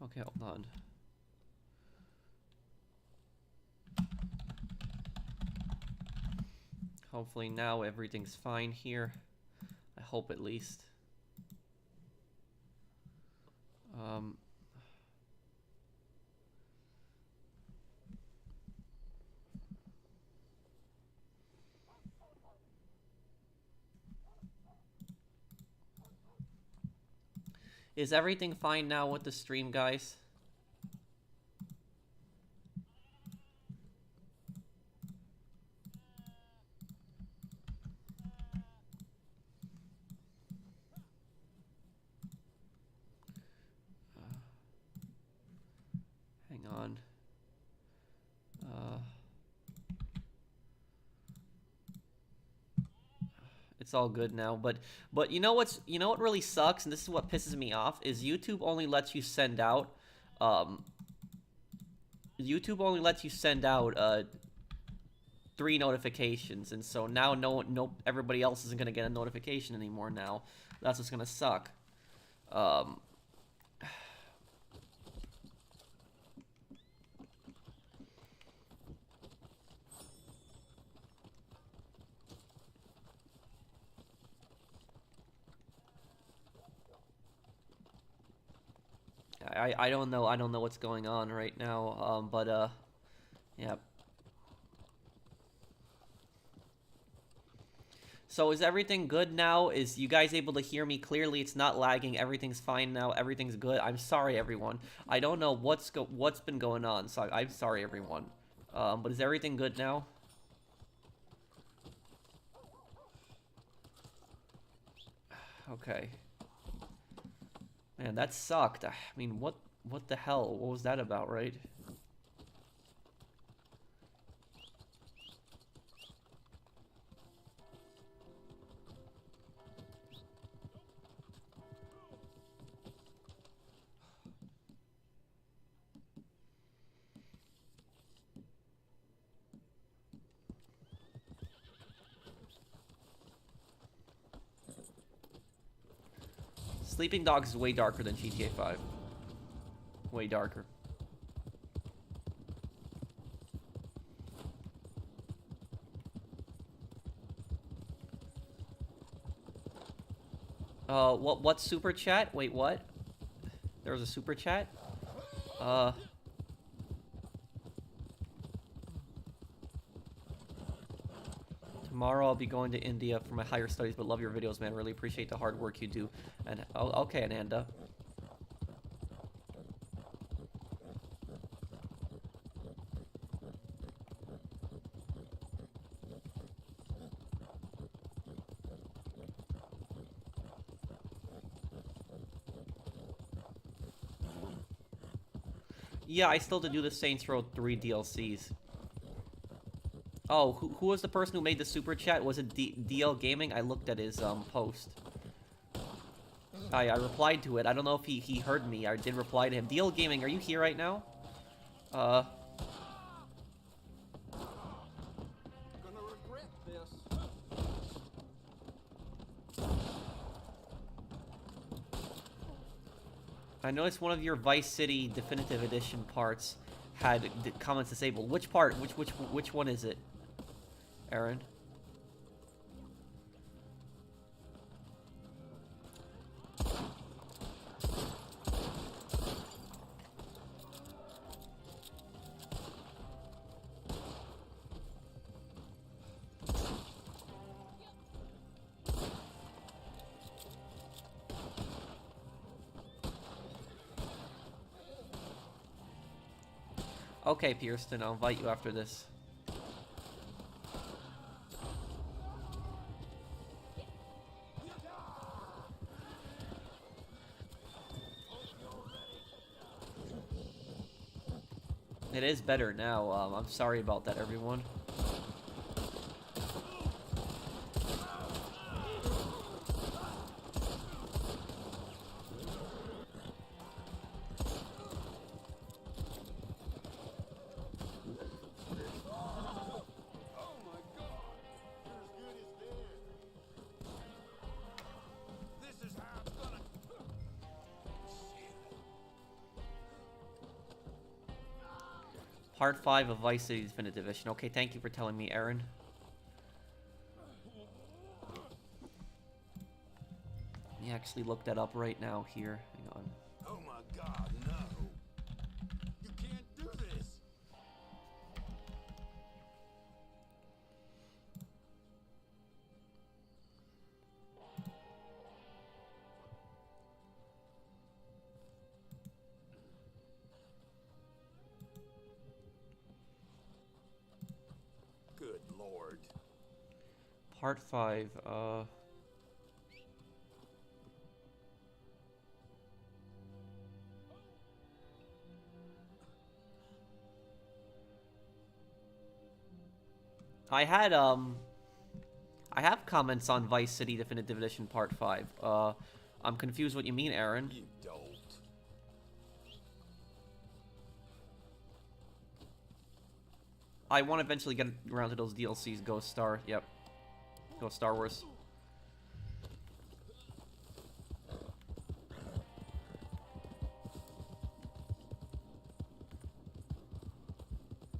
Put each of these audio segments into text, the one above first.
Okay, hold on. Hopefully now everything's fine here. I hope at least. Is everything fine now with the stream, guys? Hang on. It's all good now, but you know what really sucks, and this is what pisses me off, is YouTube only lets you send out YouTube only lets you send out 3 notifications, and so now no everybody else isn't gonna get a notification anymore now. That's what's gonna suck. I don't know what's going on right now, but yeah. So is everything good now? Is you guys able to hear me clearly? It's not lagging. Everything's fine now. Everything's good. I'm sorry, everyone. I don't know what's been going on, so I'm sorry, everyone. But is everything good now? Okay. Man, that sucked. I mean, what the hell? What was that about, right? Sleeping Dogs is way darker than GTA 5. Way darker. What super chat? Wait, what? There was a super chat? Tomorrow I'll be going to India for my higher studies, but love your videos, man. Really appreciate the hard work you do. And oh, okay, Ananda. Yeah, I still have to do the Saints Row 3 DLCs. Oh, who was the person who made the super chat? Was it DL Gaming? I looked at his post. I replied to it. I don't know if he heard me. I did reply to him. DL Gaming, are you here right now? Gonna regret this. I noticed one of your Vice City Definitive Edition parts had comments disabled. Which part? Which one is it, Aaron? Okay, Pierston, I'll invite you after this. It is better now. I'm sorry about that, everyone. Part 5 of Vice City Definitive Edition. Okay, thank you for telling me, Aaron. Let me actually look that up right now here. Hang on. Oh my God, no! You can't do this. Good Lord. Part 5, I have comments on Vice City Definitive Edition Part 5. I'm confused what you mean, Aaron. You don't. I want to eventually get around to those DLCs. Ghost Star, yep. Ghost Star Wars.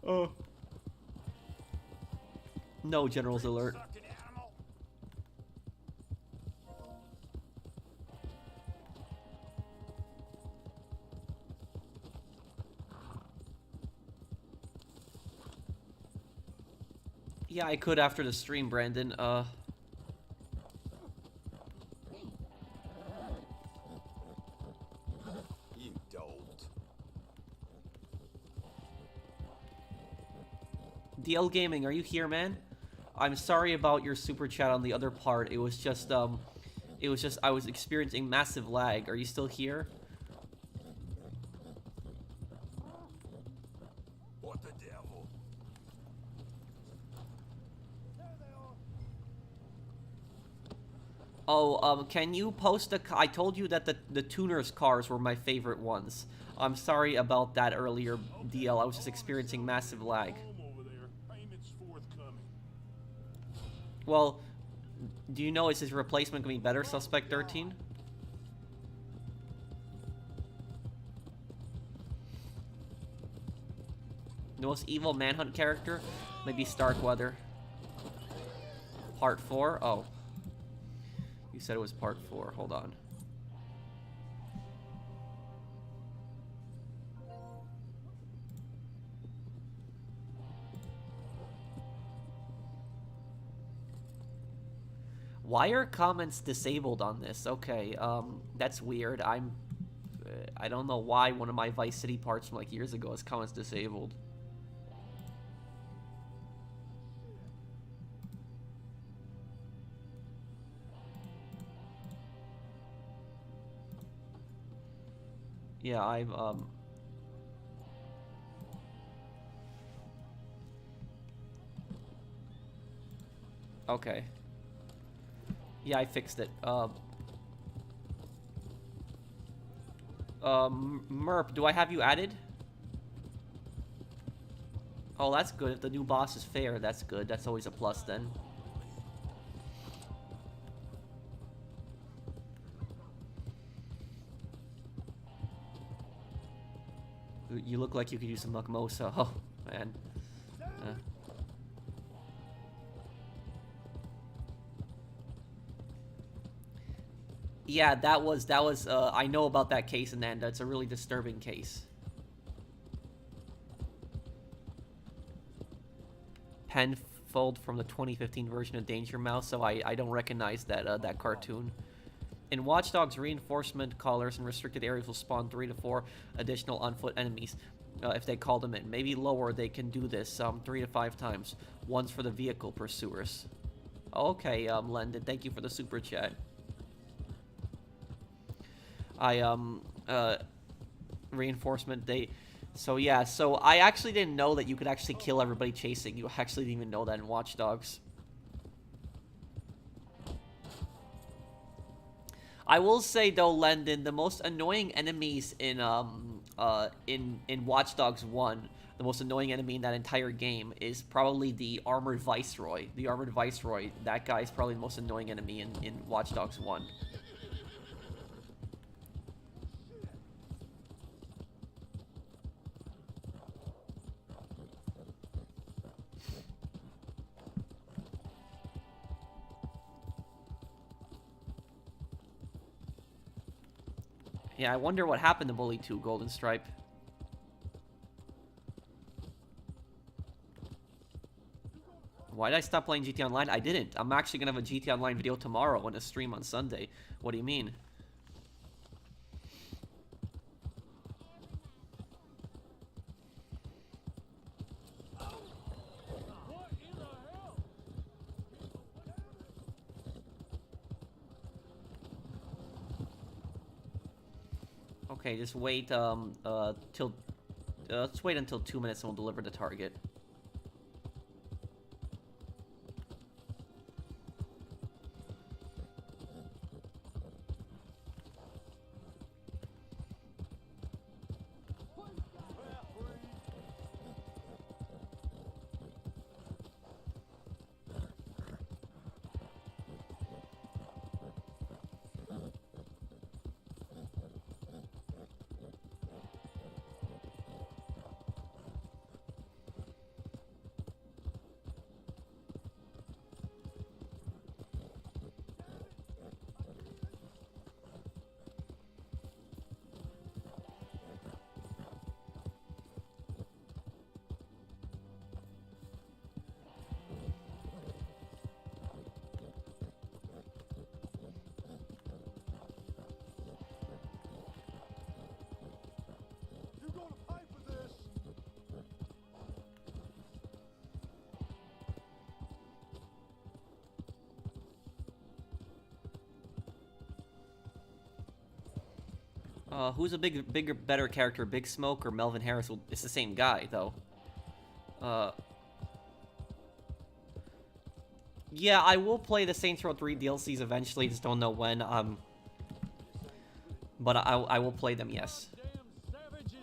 Oh. No, General's alert. Sucking animal. Yeah, I could after the stream, Brandon. You don't. DL Gaming, are you here, man? I'm sorry about your super chat on the other part. It was just I was experiencing massive lag. Are you still here? What the devil? Oh, can you post a... I told you that the tuners cars were my favorite ones. I'm sorry about that earlier, DL. I was just experiencing massive lag. Over there. Payments forthcoming. Well, do you know, is his replacement going to be better, Suspect 13? The most evil Manhunt character? Maybe Starkweather. Part 4? Oh. You said it was part 4. Hold on. Why are comments disabled on this? Okay, that's weird. I don't know why one of my Vice City parts from like years ago has comments disabled. Yeah, okay. Yeah, I fixed it. Merp, do I have you added? Oh, that's good. If the new boss is fair, that's good. That's always a plus then. You look like you could use some Mukmosa. Oh, man. Yeah, that was, I know about that case, Ananda. It's a really disturbing case. Penfold from the 2015 version of Danger Mouse, so I don't recognize that, that cartoon. In Watch Dogs, reinforcement callers in restricted areas will spawn 3 to 4 additional on-foot enemies, if they call them in. Maybe lower, they can do this 3 to 5 times. Once for the vehicle pursuers. Okay, Lendon, thank you for the super chat. Reinforcement, so yeah, so I actually didn't know that you could actually kill everybody chasing you. I actually didn't even know that in Watch Dogs. I will say though, Lendon, the most annoying enemies in Watch Dogs 1, the most annoying enemy in that entire game is probably the Armored Viceroy. The Armored Viceroy, that guy is probably the most annoying enemy in Watch Dogs 1. Yeah, I wonder what happened to Bully 2 Golden Stripe. Why did I stop playing GT Online? I didn't. I'm actually gonna have a GT Online video tomorrow and a stream on Sunday. What do you mean? Okay, just wait, let's wait until 2 minutes and we'll deliver the target. You're gonna pay for this. Who's a bigger, better character, Big Smoke or Melvin Harris? Well, it's the same guy, though. Yeah, I will play the Saints Row 3 DLCs eventually, just don't know when, but I will play them, yes. Damn savages.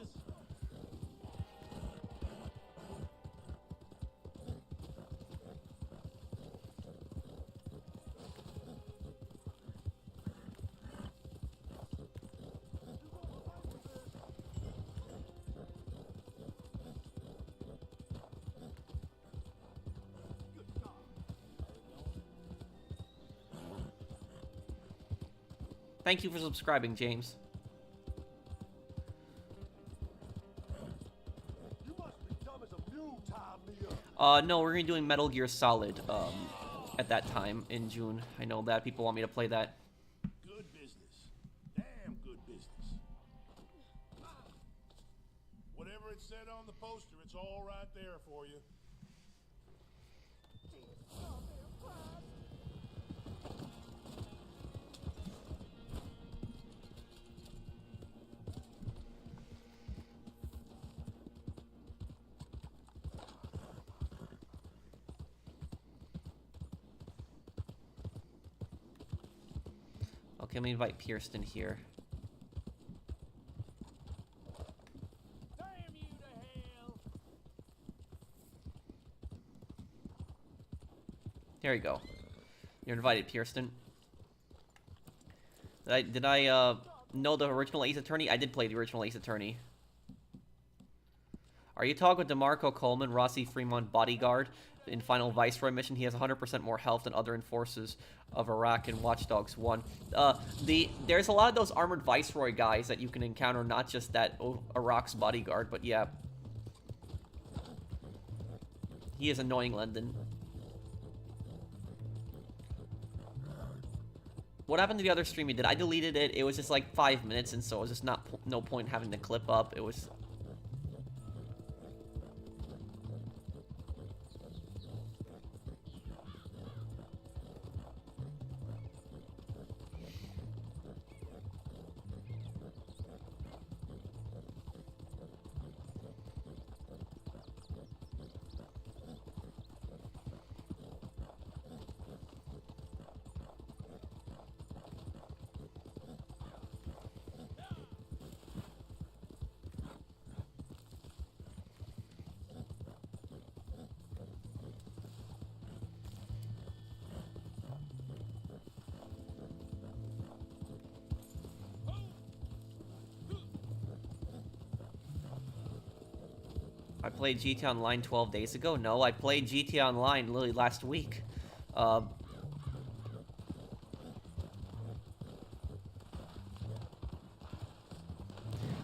Thank you for subscribing, James. You must be dumb as a mule, tied me up. No, we're gonna be doing Metal Gear Solid, at that time in June. I know that people want me to play that. Good business. Damn good business. Whatever it said on the poster, it's all right there for you. Okay, let me invite Pierston here. Damn you to hell. There you go. You're invited, Pierston. Did I know the original Ace Attorney? I did play the original Ace Attorney. Are you talking with DeMarco Coleman, Rossi Fremont bodyguard in Final Viceroy mission? He has 100% more health than other enforcers of Iraq in Watch Dogs 1. There's a lot of those armored Viceroy guys that you can encounter, not just that Iraq's bodyguard, but yeah. He is annoying, London. What happened to the other stream you did? I deleted it. It was just like 5 minutes, and so it was just no point having the clip up. It was... I played GTA Online 12 days ago? No, I played GTA Online literally last week.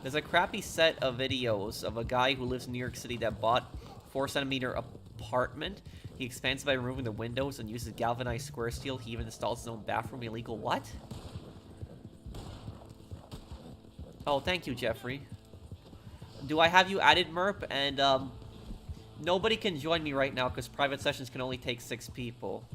There's a crappy set of videos of a guy who lives in New York City that bought 4-centimeter apartment. He expands by removing the windows and uses galvanized square steel. He even installs his own bathroom. Illegal what? Oh, thank you, Jeffrey. Do I have you added, Merp? And, nobody can join me right now because private sessions can only take 6 people.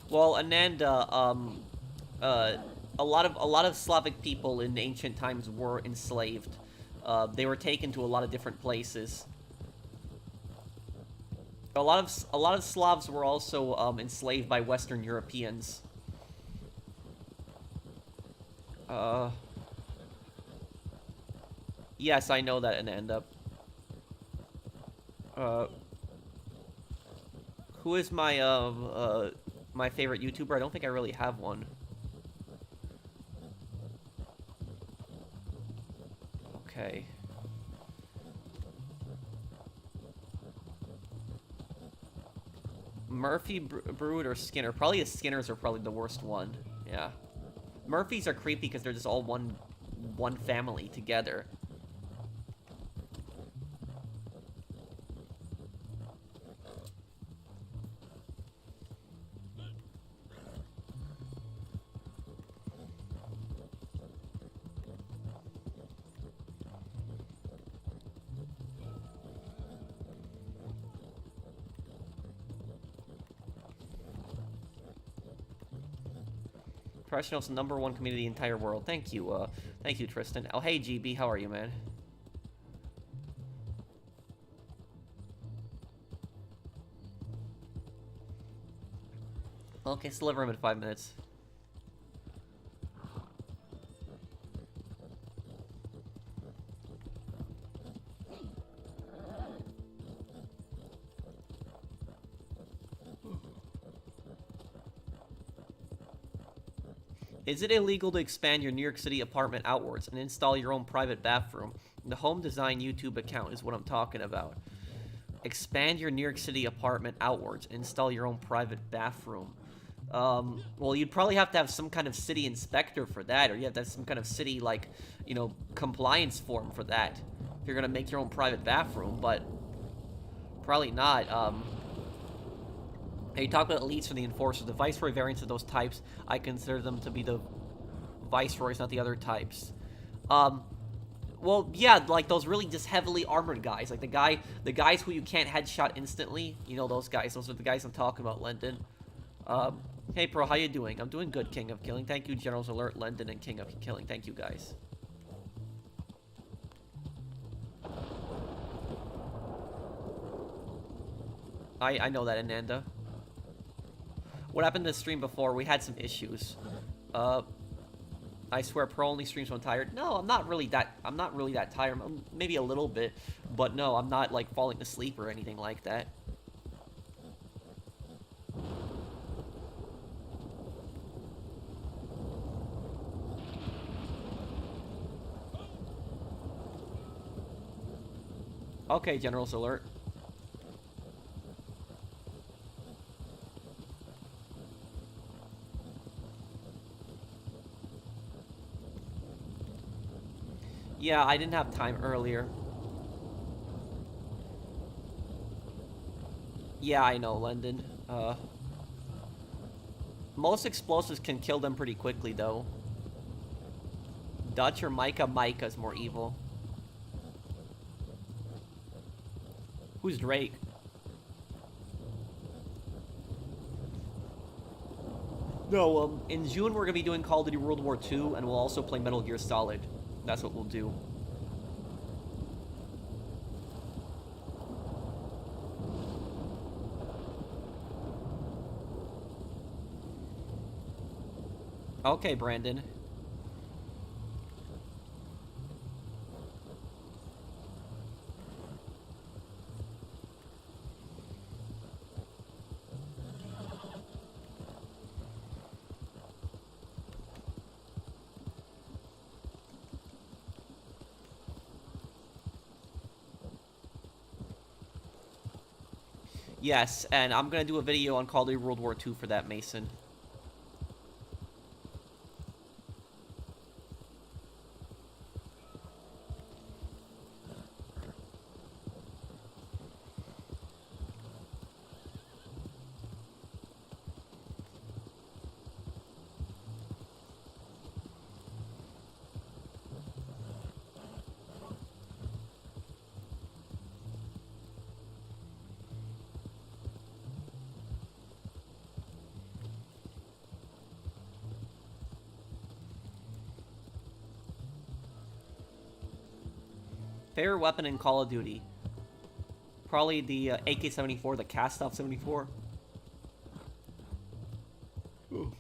Well, Ananda, a lot of Slavic people in ancient times were enslaved. They were taken to a lot of different places. A lot of Slavs were also enslaved by Western Europeans. Yes, I know that, Ananda. Who is my my favorite YouTuber? I don't think I really have one. Okay. Murphy, Brood, or Skinner? Probably the Skinners are probably the worst one. Yeah. Murphys are creepy because they're just all one family together. Professionals, #1 community in the entire world. Thank you, Tristan. Oh, hey, GB, how are you, man? Okay, so deliver him in 5 minutes. Is it illegal to expand your New York City apartment outwards and install your own private bathroom? The Home Design YouTube account is what I'm talking about. Expand your New York City apartment outwards, install your own private bathroom. Well, you'd probably have to have some kind of city inspector for that, or you have to have some kind of city, like, you know, compliance form for that. If you're gonna make your own private bathroom, but probably not. Hey, talk about elites for the enforcers. The Viceroy variants of those types, I consider them to be the Viceroys, not the other types. Well, yeah, like those really just heavily armored guys. Like the guys who you can't headshot instantly. You know those guys. Those are the guys I'm talking about, Lendon. Hey, Pro, how you doing? I'm doing good, King of Killing. Thank you, Generals Alert, Lendon, and King of Killing. Thank you, guys. I know that, Ananda. What happened to the stream before? We had some issues. I swear, Pro only streams when I'm tired. No, I'm not really that tired. Maybe a little bit, but no, I'm not like falling asleep or anything like that. Okay, Generals Alert. Yeah, I didn't have time earlier. Yeah, I know, London. Most explosives can kill them pretty quickly, though. Dutch or Micah? Micah's more evil. Who's Drake? No, in June we're gonna be doing Call of Duty World War II, and we'll also play Metal Gear Solid. That's what we'll do. Okay, Brandon. Yes, and I'm gonna do a video on Call of Duty World War II for that, Mason. Favorite weapon in Call of Duty? Probably the AK-74, the cast-off 74. Ooh.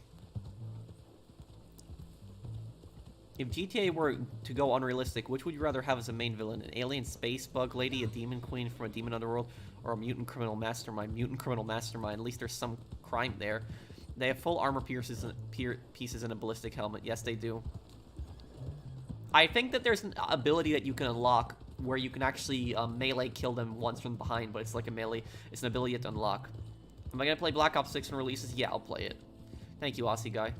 If GTA were to go unrealistic, which would you rather have as a main villain? An alien space bug lady, a demon queen from a demon underworld, or a mutant criminal mastermind? Mutant criminal mastermind. At least there's some crime there. They have full armor pieces and a ballistic helmet. Yes, they do. I think that there's an ability that you can unlock where you can actually melee kill them once from behind, but it's like a melee. It's an ability to unlock. Am I going to play Black Ops 6 when it releases? Yeah, I'll play it. Thank you, Aussie guy.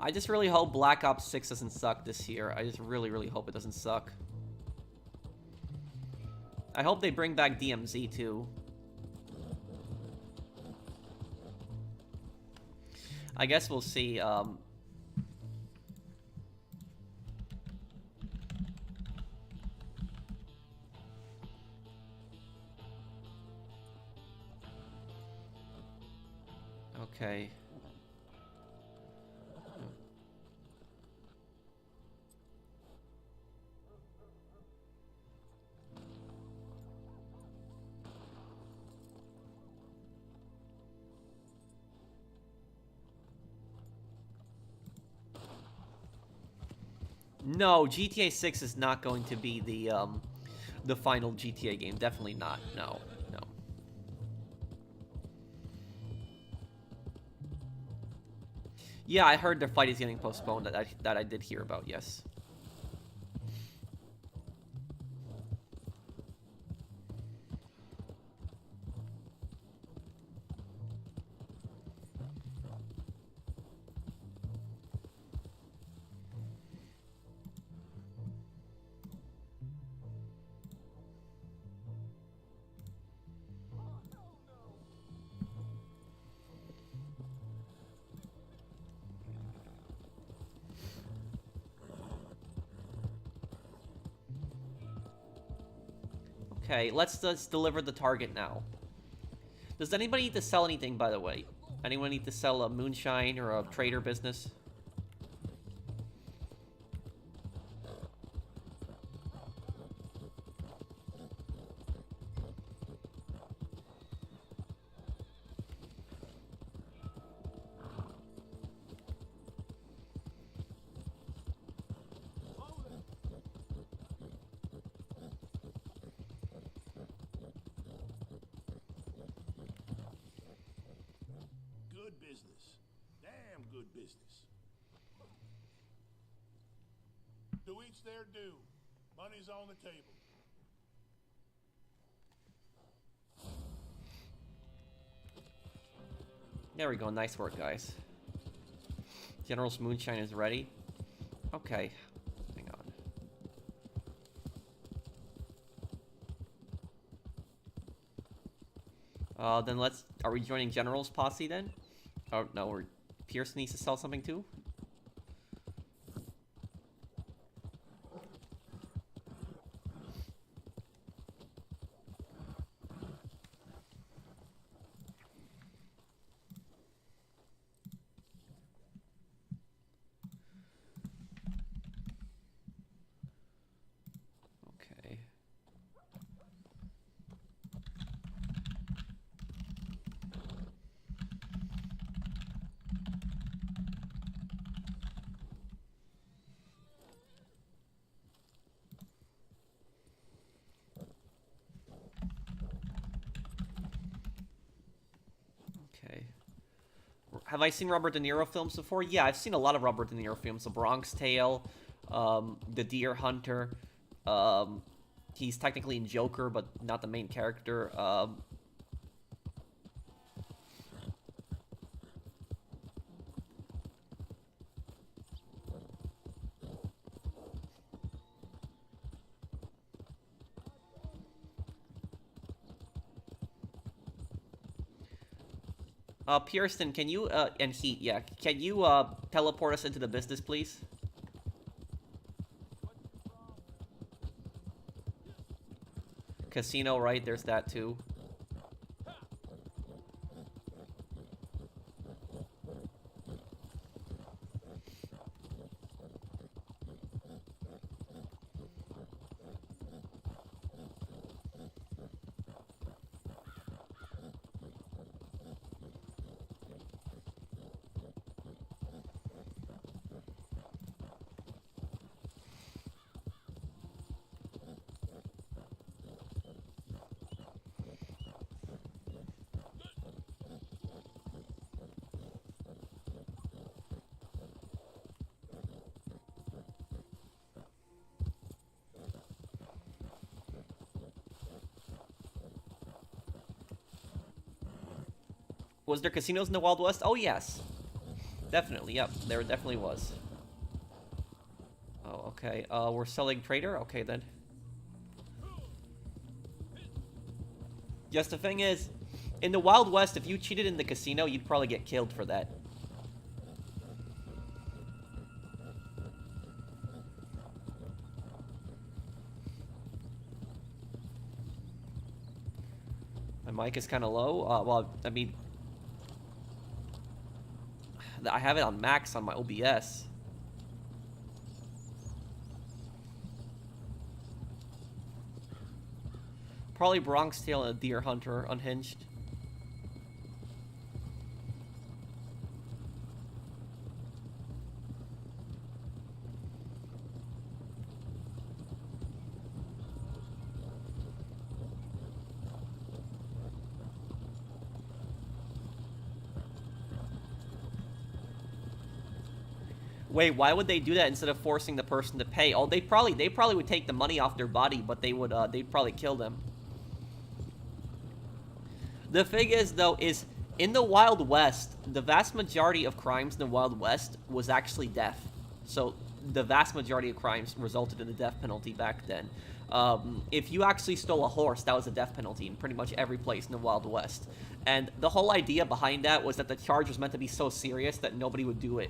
I just really hope Black Ops 6 doesn't suck this year. I just really, really hope it doesn't suck. I hope they bring back DMZ too. I guess we'll see. Okay. No, GTA 6 is not going to be the final GTA game. Definitely not. No, no. Yeah, I heard their fight is getting postponed. That I did hear about. Yes. Okay, let's just deliver the target now. Does anybody need to sell anything, by the way? Anyone need to sell a moonshine or a trader business? Good business. Damn good business. To each their due. Money's on the table. There we go. Nice work, guys. General's moonshine is ready. Okay. Hang on. Then let's... Are we joining General's posse then? Oh, no, Pierce needs to sell something too? Okay. Have I seen Robert De Niro films before? Yeah, I've seen a lot of Robert De Niro films. The Bronx Tale, The Deer Hunter. Um, he's technically in Joker, but not the main character. Pearson, can you, and Heat, yeah. Can you, teleport us into the business, please? Casino, right? There's that, too. Was there casinos in the Wild West? Oh, yes. Definitely, yep. There definitely was. Oh, okay. We're selling trader? Okay, then. Just the thing is, in the Wild West, if you cheated in the casino, you'd probably get killed for that. My mic is kind of low. Well, I mean, I have it on max on my OBS. Probably Bronx Tale and a Deer Hunter unhinged. Wait, why would they do that instead of forcing the person to pay? Oh, they probably would take the money off their body, but they'd probably kill them. The thing is, though, is in the Wild West, the vast majority of crimes in the Wild West was actually death. So the vast majority of crimes resulted in the death penalty back then. If you actually stole a horse, that was a death penalty in pretty much every place in the Wild West. And the whole idea behind that was that the charge was meant to be so serious that nobody would do it.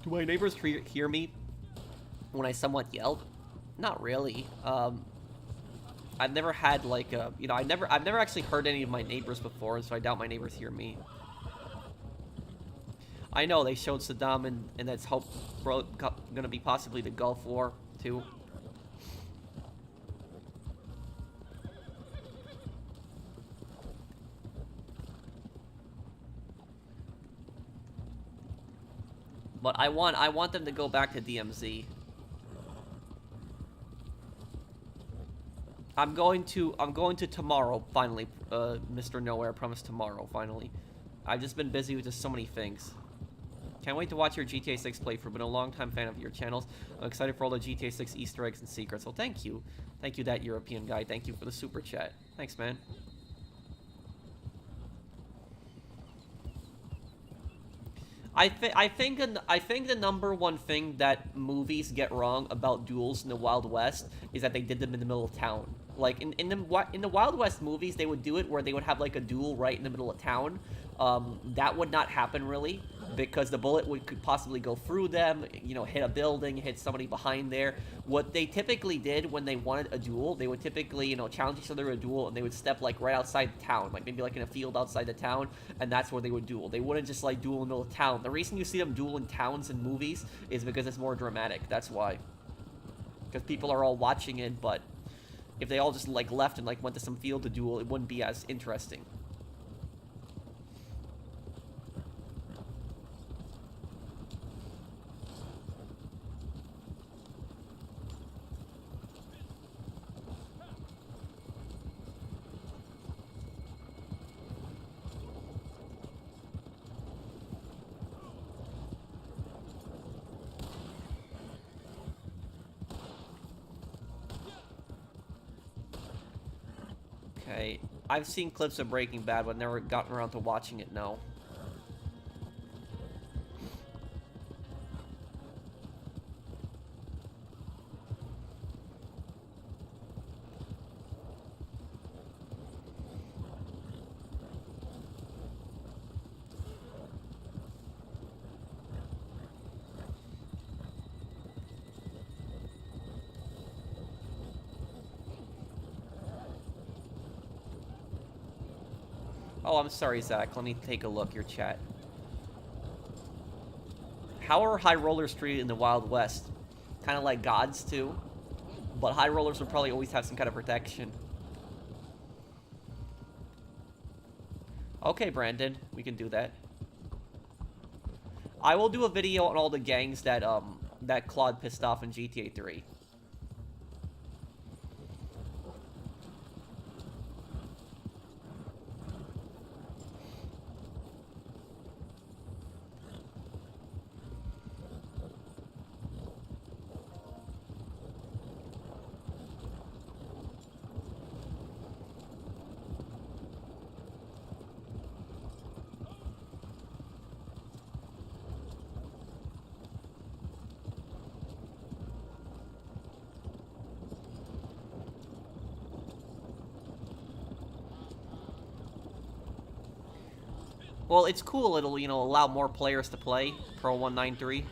Do my neighbors hear me when I somewhat yell? Not really. I've never had like a, you know, I've never actually heard any of my neighbors before, so I doubt my neighbors hear me. I know they showed Saddam, and that's gonna be possibly the Gulf War too. But I want them to go back to DMZ. I'm going to tomorrow, finally, Mr. Nowhere, I promise tomorrow, finally. I've just been busy with just so many things. Can't wait to watch your GTA 6 playthrough, been a long-time fan of your channels. I'm excited for all the GTA 6 Easter eggs and secrets. Well, thank you. Thank you, that European guy. Thank you for the super chat. Thanks, man. I think the number one thing that movies get wrong about duels in the Wild West is that they did them in the middle of town. Like in the Wild West movies, they would do it where they would have like a duel right in the middle of town. That would not happen really, because the bullet could possibly go through them, you know, hit a building, hit somebody behind there. What they typically did when they wanted a duel, they would typically, you know, challenge each other in a duel, and they would step like right outside the town, like maybe like in a field outside the town, and that's where they would duel. They wouldn't just like duel in the middle of town. The reason you see them duel in towns in movies is because it's more dramatic. That's why. Because people are all watching it, but if they all just like left and like went to some field to duel, it wouldn't be as interesting. Okay. I've seen clips of Breaking Bad, but never gotten around to watching it, no. Oh, I'm sorry, Zach. Let me take a look, your chat. How are high rollers treated in the Wild West? Kind of like gods, too. But high rollers will probably always have some kind of protection. Okay, Brandon. We can do that. I will do a video on all the gangs that, that Claude pissed off in GTA 3. Well, it's cool. It'll, you know, allow more players to play. Pro 193.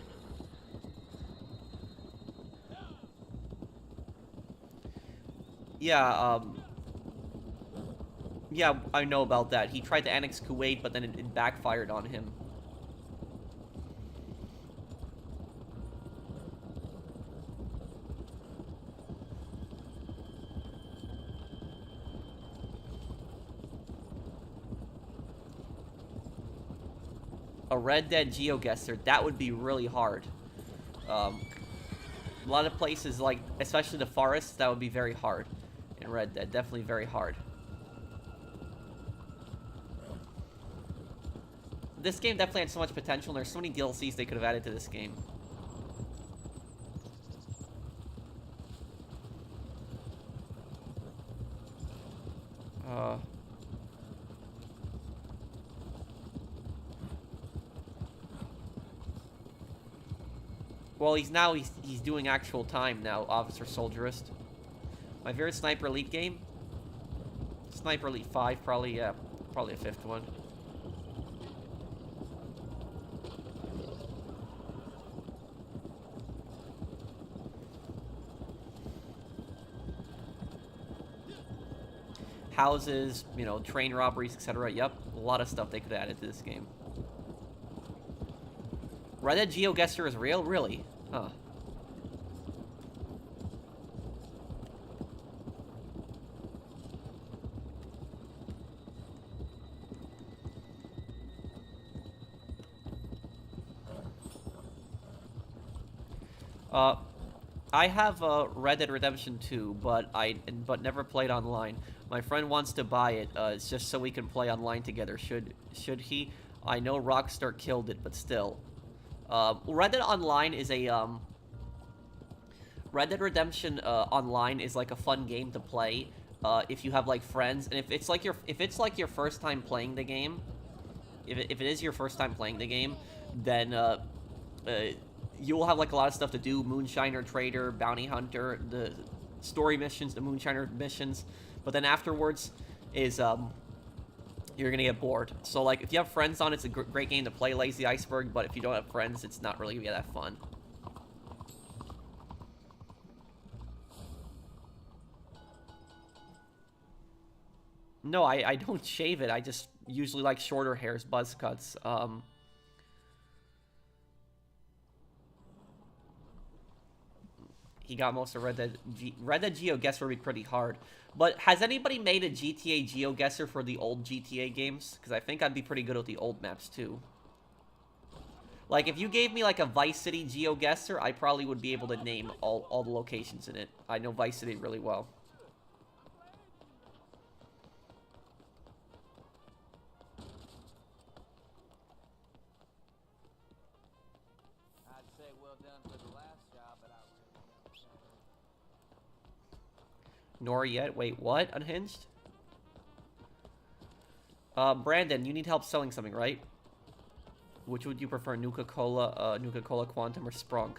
Yeah, yeah, I know about that. He tried to annex Kuwait, but then it backfired on him. A Red Dead GeoGuessr, that would be really hard. A lot of places, like, especially the forests, that would be very hard in Red Dead. Definitely very hard. This game definitely had so much potential, and there's so many DLCs they could have added to this game. Well, he's doing actual time now, Officer Soldierist. My favorite Sniper Elite game? Sniper Elite 5, probably, yeah. Probably a 5th one. Houses, you know, train robberies, etc. Yep, a lot of stuff they could have added to this game. Red Dead GeoGuessr is real? Really? Huh. I have Red Dead Redemption 2, but never played online. My friend wants to buy it. It's just so we can play online together. Should he? I know Rockstar killed it, but still. Red Dead Online is a Red Dead Redemption Online is like a fun game to play if you have like friends, and if it's like your first time playing the game, if it is your first time playing the game, then you will have like a lot of stuff to do: Moonshiner Trader, Bounty Hunter, the story missions, the Moonshiner missions. But then afterwards is you're gonna get bored. So like if you have friends on, it's a great game to play Lazy Iceberg. But if you don't have friends, it's not really gonna be that fun. No, I don't shave it. I just usually like shorter hairs, buzz cuts. He got most of Red Dead GeoGuessr would be pretty hard. But has anybody made a GTA GeoGuessr for the old GTA games? Because I think I'd be pretty good with the old maps too. Like if you gave me like a Vice City GeoGuessr, I probably would be able to name all the locations in it. I know Vice City really well. Nor yet. Wait, what? Unhinged? Brandon, you need help selling something, right? Which would you prefer, Nuka-Cola, Nuka-Cola Quantum or Sprunk?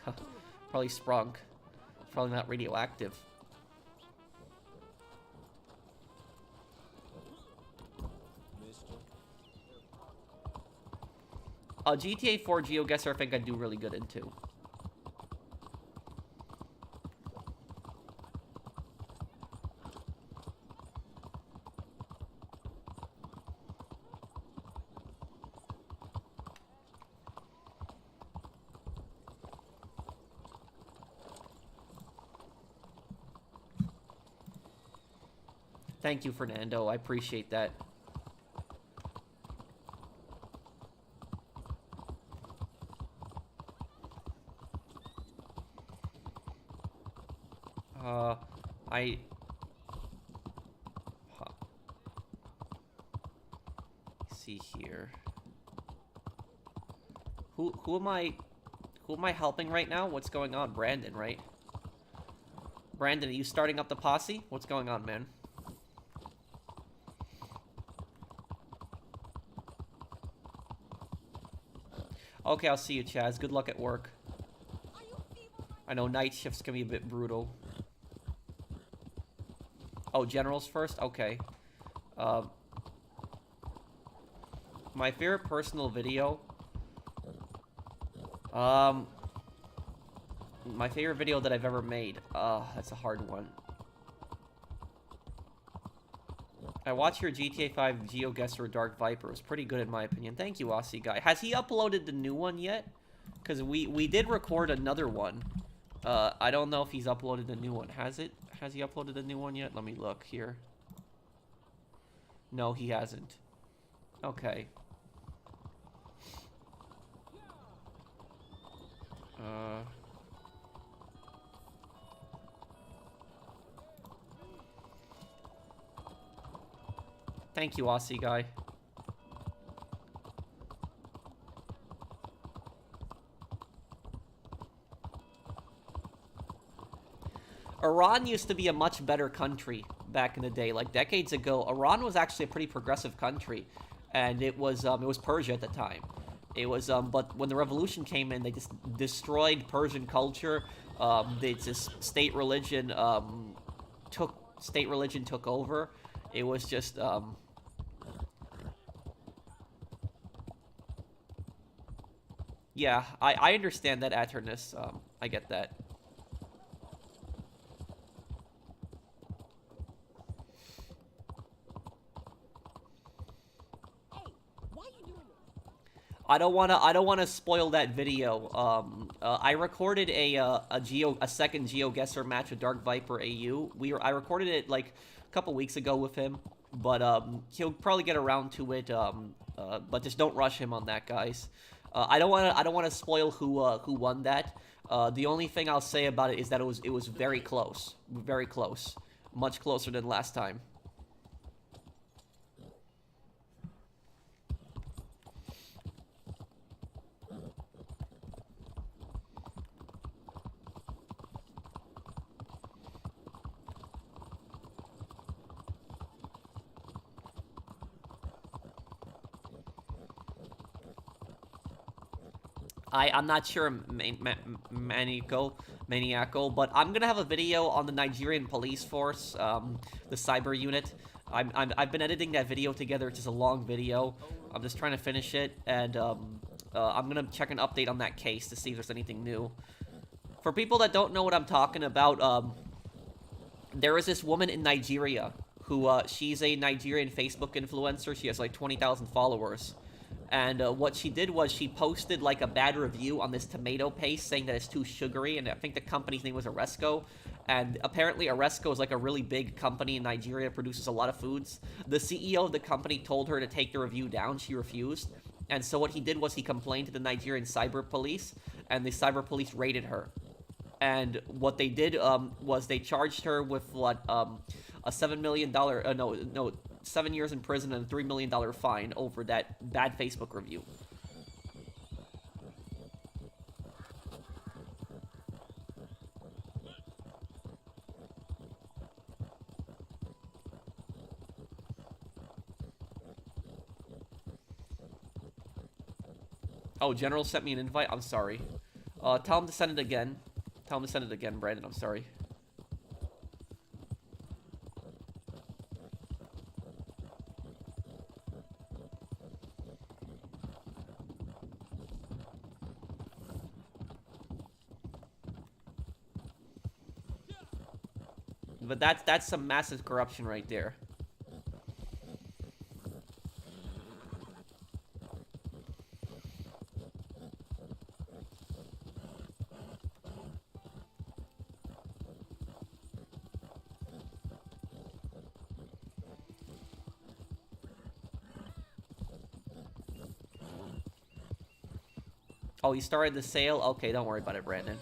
Probably Sprunk. Probably not radioactive. GTA 4 GeoGuessr I think I'd do really good in too. Thank you, Fernando. I appreciate that. I... Huh. See here. Who am I helping right now? What's going on? Brandon, right? Brandon, are you starting up the posse? What's going on, man? Okay, I'll see you, Chaz. Good luck at work. I know night shifts can be a bit brutal. Oh, generals first? Okay. My favorite personal video. My favorite video that I've ever made. That's a hard one. I watched your GTA 5 GeoGuessr Dark Viper. It was pretty good in my opinion. Thank you, Aussie guy. Has he uploaded the new one yet? Because we did record another one. I don't know if he's uploaded the new one. Has he uploaded the new one yet? Let me look here. No, he hasn't. Okay. Thank you, Aussie guy. Iran used to be a much better country back in the day. Like decades ago, Iran was actually a pretty progressive country, and it was Persia at the time. It was but when the revolution came in, they just destroyed Persian culture. They just state religion took over. It was just yeah, I understand that, Aternus. I get that. I don't wanna spoil that video. I recorded a second GeoGuessr match with Dark Viper AU. I recorded it like a couple weeks ago with him, but he'll probably get around to it. But just don't rush him on that, guys. I don't wanna spoil who won that. The only thing I'll say about it is that it was very close, much closer than last time. I'm not sure, Maniacal, but I'm gonna have a video on the Nigerian police force, the cyber unit. I've been editing that video together. It's just a long video. I'm just trying to finish it, and I'm gonna check an update on that case to see if there's anything new. For people that don't know what I'm talking about, there is this woman in Nigeria who, she's a Nigerian Facebook influencer. She has like 20,000 followers. And what she did was she posted like a bad review on this tomato paste saying that it's too sugary, and I think the company's name was Oresco. And apparently Oresco is like a really big company in Nigeria, produces a lot of foods. The CEO of the company told her to take the review down. She refused. And so what he did was he complained to the Nigerian cyber police, and the cyber police raided her. And what they did was they charged her with what, a $7 million, 7 years in prison and a $3 million fine over that bad Facebook review. Oh, General sent me an invite. I'm sorry. Tell him to send it again. Tell him to send it again, Brandon. I'm sorry. But that's some massive corruption right there. Oh, you started the sale? Okay, don't worry about it, Brandon.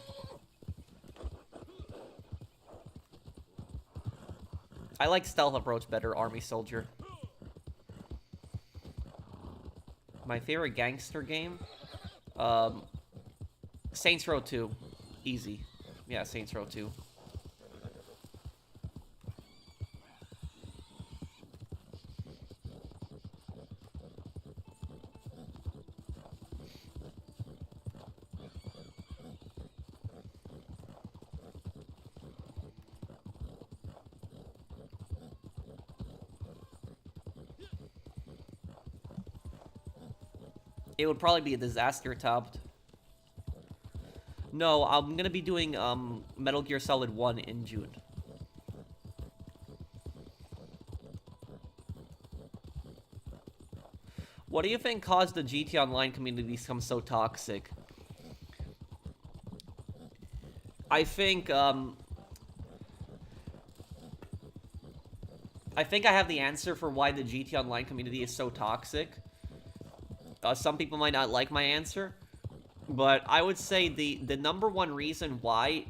I like stealth approach better, army soldier. My favorite gangster game? Saints Row 2. Easy. Yeah, Saints Row 2. It would probably be a disaster topped. No, I'm gonna be doing Metal Gear Solid 1 in June. What do you think caused the GT Online community to become so toxic? I think I have the answer for why the GT Online community is so toxic. Some people might not like my answer, but I would say the number one reason why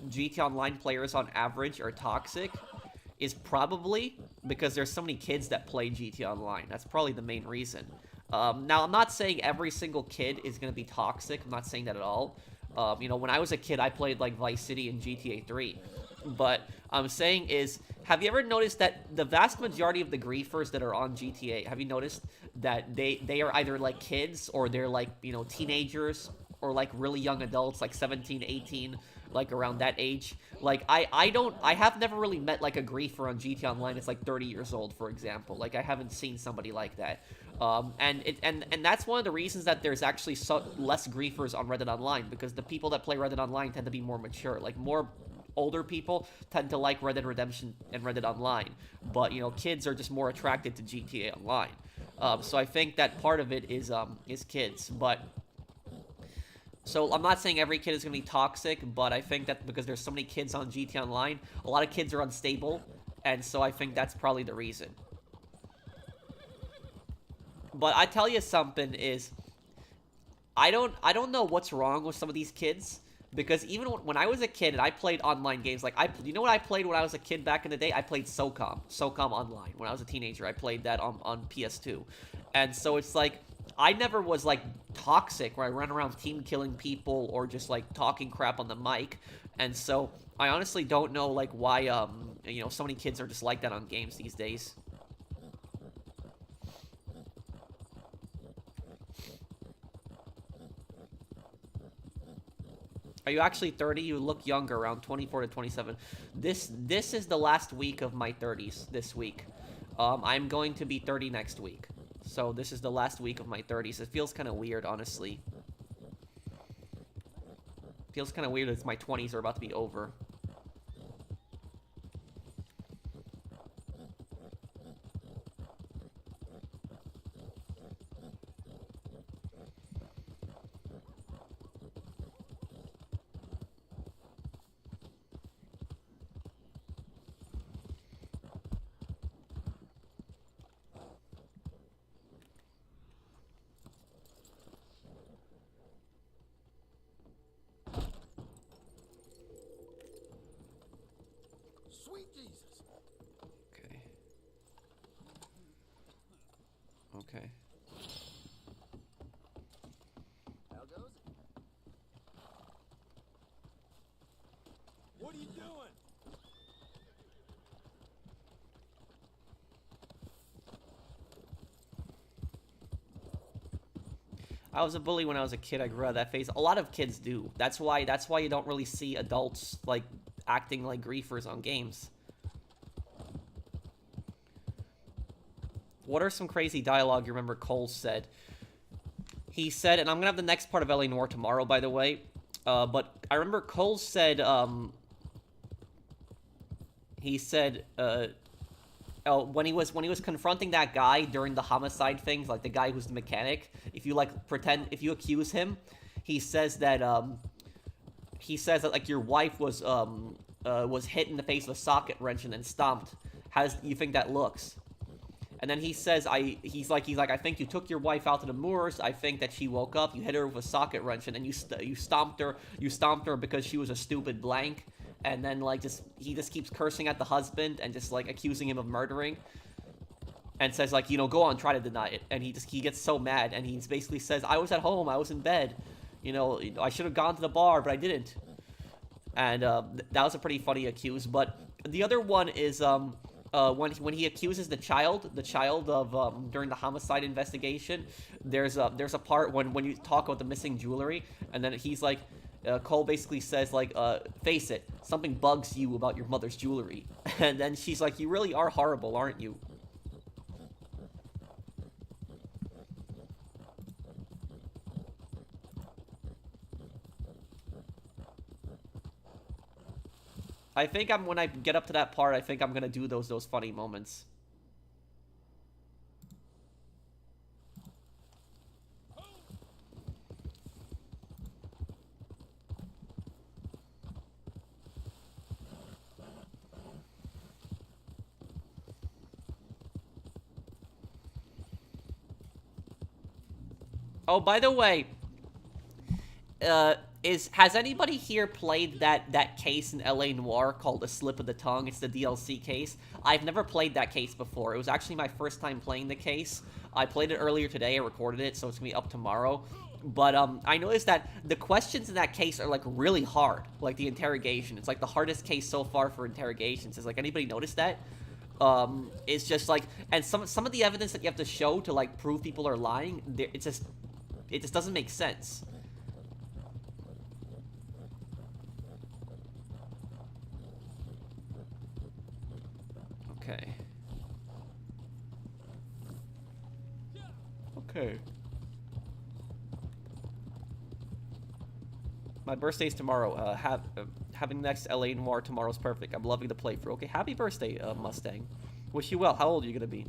GT Online players on average are toxic is probably because there's so many kids that play GT Online. That's probably the main reason. Now, I'm not saying every single kid is going to be toxic. I'm not saying that at all. You know, when I was a kid, I played, like, Vice City and GTA 3. But I'm saying is, have you ever noticed that the vast majority of the griefers that are on GTA, have you noticed that they are either, like, kids or they're, like, you know, teenagers or, like, really young adults, like 17, 18, like, around that age? Like, I have never really met, like, a griefer on GTA Online that's, like, 30 years old, for example. Like, I haven't seen somebody like that. And that's one of the reasons that there's actually less griefers on Reddit Online, because the people that play Reddit Online tend to be more mature. Like, more older people tend to like Red Dead Redemption and Reddit Online, but, you know, kids are just more attracted to GTA Online. So I think that part of it is kids, but... So I'm not saying every kid is going to be toxic, but I think that because there's so many kids on GTA Online, a lot of kids are unstable, and so I think that's probably the reason. But I tell you something is, I don't know what's wrong with some of these kids, because even when I was a kid and I played online games, like, you know what I played when I was a kid back in the day? I played SOCOM Online. When I was a teenager, I played that on PS2. And so it's like, I never was, like, toxic, where I ran around team killing people or just, like, talking crap on the mic. And so I honestly don't know, like, why, you know, so many kids are just like that on games these days. Are you actually 30? You look younger, around 24 to 27. This is the last week of my 30s this week. I'm going to be 30 next week. So this is the last week of my 30s. It feels kind of weird, honestly. Feels kind of weird as my 20s are about to be over. Sweet Jesus. Okay. Okay. How goes it? What are you doing? I was a bully when I was a kid. I grew out of that phase. A lot of kids do. That's why you don't really see adults like acting like griefers on games. What are some crazy dialogue you remember Cole said? He said, and I'm gonna have the next part of LA Noire tomorrow, by the way. But I remember Cole said, he said, oh, when he was confronting that guy during the homicide things, like the guy who's the mechanic, if you like pretend, if you accuse him, he says that like your wife was hit in the face with a socket wrench and then stomped. How do you think that looks? And then he says, he's like, I think you took your wife out to the moors. I think that she woke up. You hit her with a socket wrench, and then you stomped her. You stomped her because she was a stupid blank. And then like he just keeps cursing at the husband and just like accusing him of murdering. And says like, go on, try to deny it. And he gets so mad, and he basically says, I was at home, I was in bed. I should have gone to the bar, but I didn't. And that was a pretty funny accuse. But the other one is when he accuses the child of during the homicide investigation, there's a part when you talk about the missing jewelry, and then he's like, Cole basically says like, face it, something bugs you about your mother's jewelry, and then she's like, you really are horrible, aren't you? I think when I get up to that part, I think I'm gonna do those funny moments. Oh, by the way, has anybody here played that case in LA Noire called A Slip of the Tongue? It's the DLC case. I've never played that case before. It was actually my first time playing the case. I played it earlier today. I recorded it, so it's gonna be up tomorrow. But I noticed that the questions in that case are like really hard. Like the interrogation, it's like the hardest case so far for interrogations. Is like, anybody noticed that? It's just like, and some of the evidence that you have to show to like prove people are lying, it just doesn't make sense. Okay. Okay. My birthday's tomorrow. Having next LA Noire tomorrow's perfect. I'm loving the playthrough. Okay, happy birthday, Mustang. Wish you well. How old are you gonna be?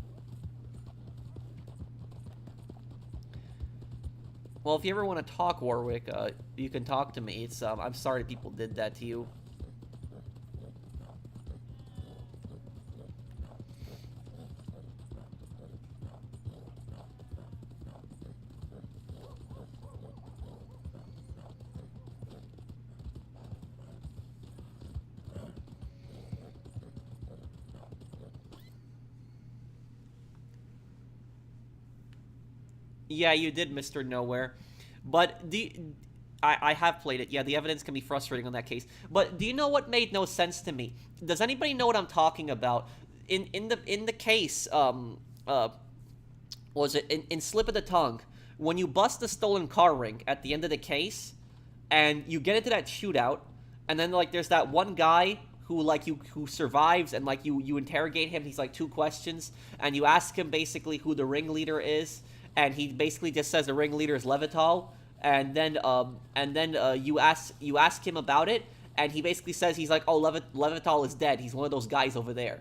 Well, if you ever want to talk, Warwick, you can talk to me. It's I'm sorry people did that to you. Yeah, you did, Mr. Nowhere. But I have played it. Yeah, the evidence can be frustrating on that case. But do you know what made no sense to me? Does anybody know what I'm talking about? In the case, was it in Slip of the Tongue, when you bust the stolen car ring at the end of the case, and you get into that shootout, and then like there's that one guy who survives, and like you interrogate him. He's like 2 questions, and you ask him basically who the ringleader is, and he basically just says the ringleader is Levital, and then you ask him about it, and he basically says, he's like, oh, Levital is dead. He's one of those guys over there.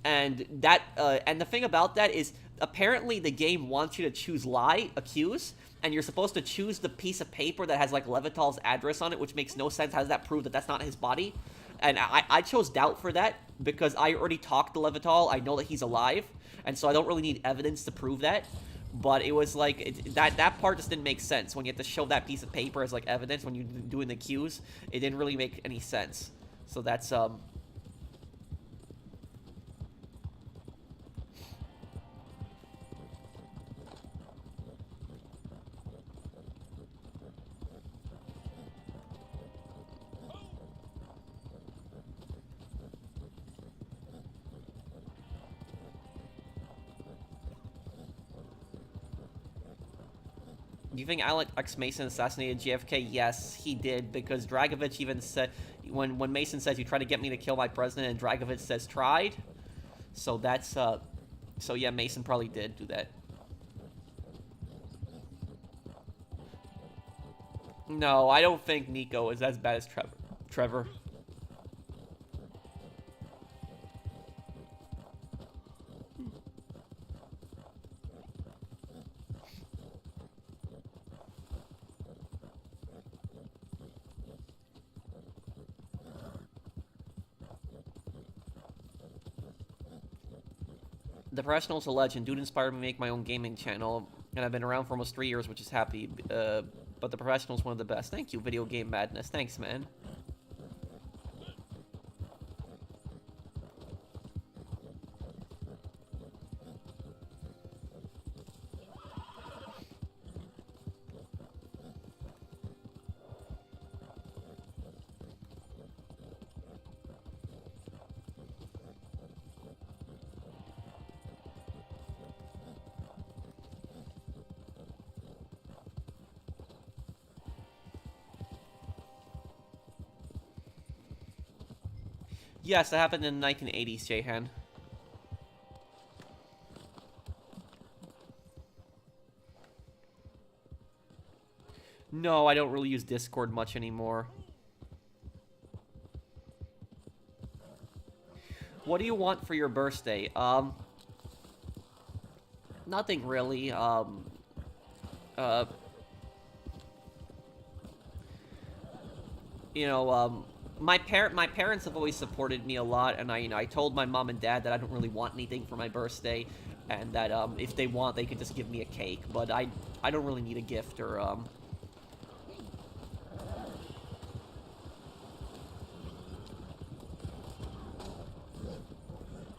And that and the thing about that is, apparently the game wants you to choose lie, accuse, and you're supposed to choose the piece of paper that has like Levital's address on it, which makes no sense. How does that prove that that's not his body? And I chose doubt for that because I already talked to Levital. I know that he's alive, and so I don't really need evidence to prove that. But it was like, that part just didn't make sense. When you have to show that piece of paper as like evidence when you're doing the cues, it didn't really make any sense. So that's Do you think Alex Mason assassinated JFK? Yes, he did, because Dragovich even said, when Mason says, you try to get me to kill my president, and Dragovich says, tried. So that's, so yeah, Mason probably did do that. No, I don't think Nico is as bad as Trevor. The Professional's a legend. Dude inspired me to make my own gaming channel, and I've been around for almost 3 years, which is happy. But The Professional's one of the best. Thank you, Video Game Madness. Thanks, man. Yes, that happened in the 1980s, Jahan. No, I don't really use Discord much anymore. What do you want for your birthday? Nothing really. You know, my parents have always supported me a lot, and I told my mom and dad that I don't really want anything for my birthday, and that if they want, they could just give me a cake. But I don't really need a gift or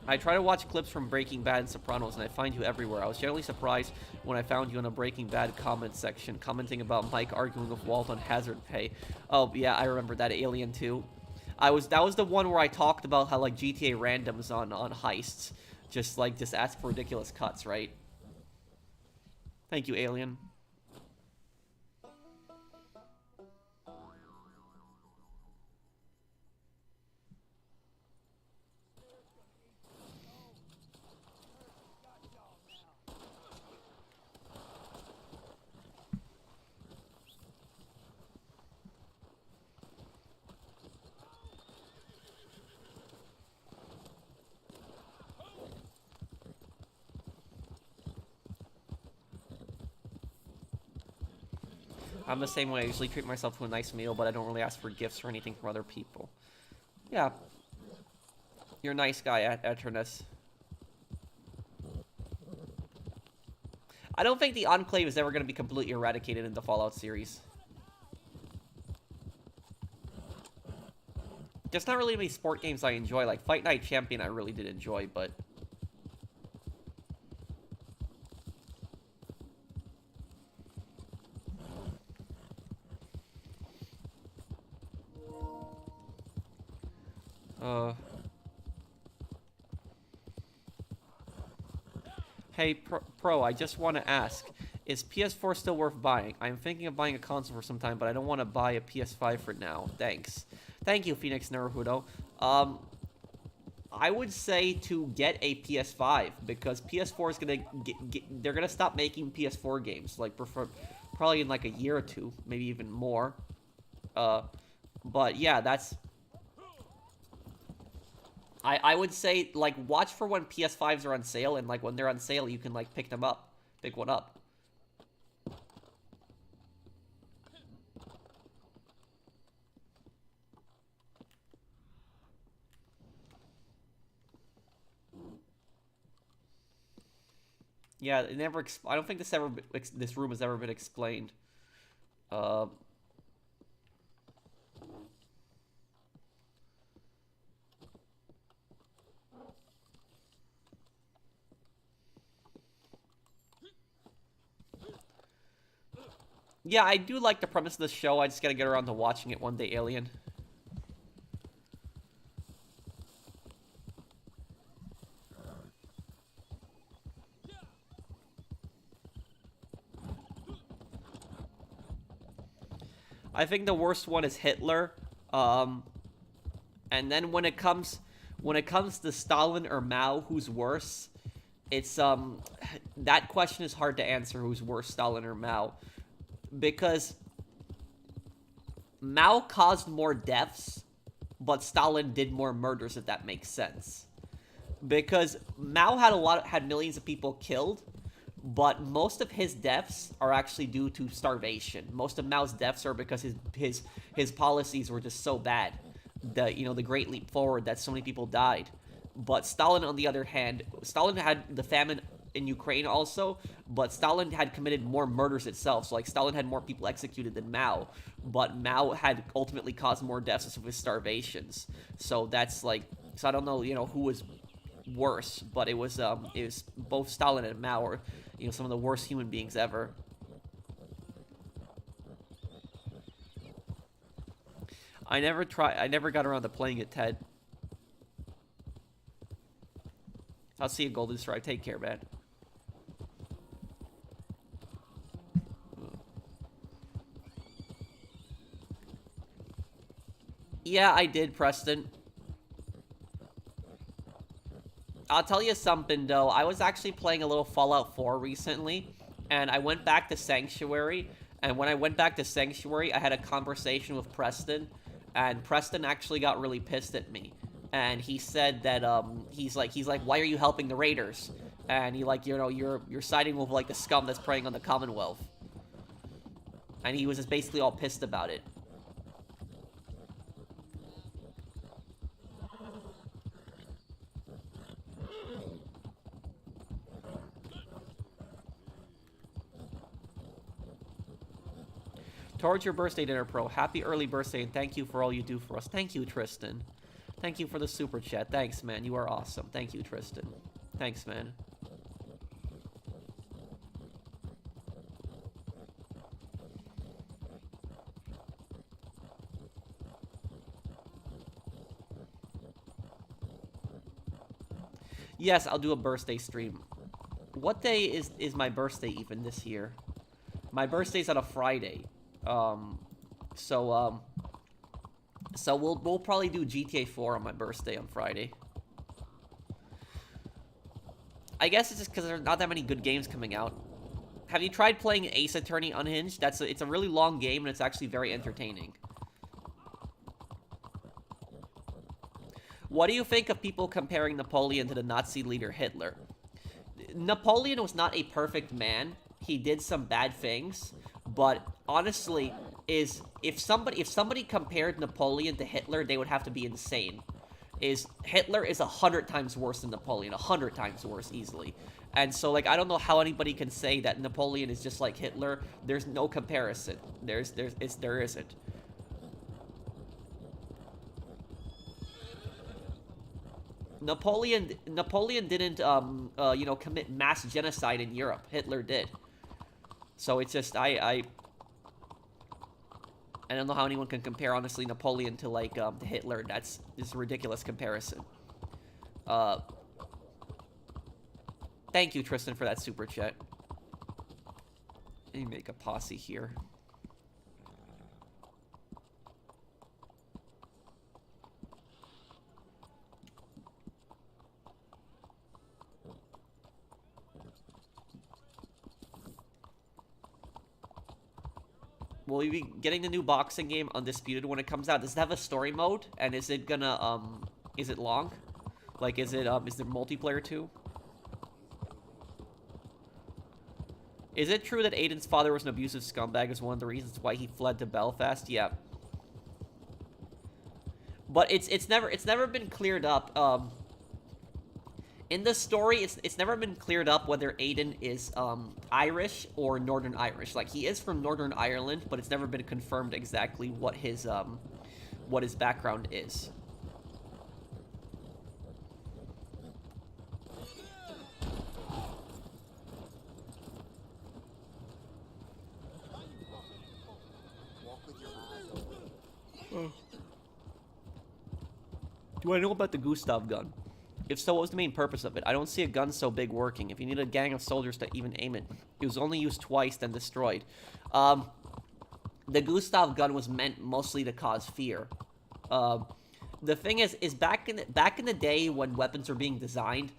I try to watch clips from Breaking Bad and Sopranos, and I find you everywhere. I was generally surprised when I found you in a Breaking Bad comment section, commenting about Mike arguing with Walt on hazard pay. Oh, yeah, I remember that. Alien 2. That was the one where I talked about how, like, GTA randoms on heists just ask for ridiculous cuts, right? Thank you, Alien. I'm the same way. I usually treat myself to a nice meal, but I don't really ask for gifts or anything from other people. Yeah. You're a nice guy, Eternus. I don't think the Enclave is ever going to be completely eradicated in the Fallout series. There's not really many sport games I enjoy. Like Fight Night Champion I really did enjoy, but... Hey, Pro, I just want to ask, is PS4 still worth buying? I'm thinking of buying a console for some time, but I don't want to buy a PS5 for now. Thanks. Thank you, Phoenix Naruto. I would say to get a PS5, because PS4 is gonna they're gonna stop making PS4 games, like probably in like a year or two, maybe even more. But yeah, that's... I would say, like, watch for when PS5s are on sale, and, like, when they're on sale, you can, like, pick them up. Pick one up. Yeah, it never... I don't think this room has ever been explained. Yeah, I do like the premise of the show. I just gotta get around to watching it one day, Alien. I think the worst one is Hitler. And then when it comes to Stalin or Mao, who's worse? It's that question is hard to answer. Who's worse, Stalin or Mao? Because Mao caused more deaths, but Stalin did more murders. If that makes sense. Because Mao had millions of people killed, but most of his deaths are actually due to starvation. Most of Mao's deaths are because his policies were just so bad. The Great Leap Forward, that so many people died. But Stalin, on the other hand, Stalin had the famine in Ukraine also, but Stalin had committed more murders itself. So, like, Stalin had more people executed than Mao, but Mao had ultimately caused more deaths of his starvations. So that's like, so I don't know, who was worse, but it was both Stalin and Mao were, some of the worst human beings ever. I never got around to playing it, Ted. I'll see you, Golden Stripe. Take care, man. Yeah, I did, Preston. I'll tell you something, though. I was actually playing a little Fallout 4 recently, and I went back to Sanctuary, and when I went back to Sanctuary, I had a conversation with Preston, and Preston actually got really pissed at me. And he said that, he's like, why are you helping the Raiders? And he, like, you're siding with, like, the scum that's preying on the Commonwealth. And he was just basically all pissed about it. Towards your birthday dinner, Pro. Happy early birthday, and thank you for all you do for us. Thank you, Tristan. Thank you for the super chat. Thanks, man. You are awesome. Thank you, Tristan. Thanks, man. Yes, I'll do a birthday stream. What day is my birthday even this year? My birthday's on a Friday. So we'll probably do GTA 4 on my birthday on Friday. I guess it's just because there's not that many good games coming out. Have you tried playing Ace Attorney Unhinged? It's a really long game, and it's actually very entertaining. What do you think of people comparing Napoleon to the Nazi leader Hitler? Napoleon was not a perfect man. He did some bad things, but honestly, if somebody compared Napoleon to Hitler, they would have to be insane. Hitler is 100 times worse than Napoleon, 100 times worse easily. And so, like, I don't know how anybody can say that Napoleon is just like Hitler. There's no comparison. There isn't. Napoleon didn't commit mass genocide in Europe. Hitler did. So it's just I don't know how anyone can compare, honestly, Napoleon to, like, to Hitler. That's just a ridiculous comparison. Thank you, Tristan, for that super chat. Let me make a posse here. Will we be getting the new boxing game Undisputed when it comes out? Does it have a story mode? And is it gonna, is it long? Like, is there multiplayer too? Is it true that Aiden's father was an abusive scumbag as one of the reasons why he fled to Belfast? Yeah. But it's never been cleared up, in the story, it's never been cleared up whether Aiden is, Irish or Northern Irish. Like, he is from Northern Ireland, but it's never been confirmed exactly what his background is. Do I know about the Gustav gun? If so, what was the main purpose of it? I don't see a gun so big working. If you need a gang of soldiers to even aim it, it was only used twice, then destroyed. the Gustav gun was meant mostly to cause fear. Um, the thing is back in the day when weapons were being designed,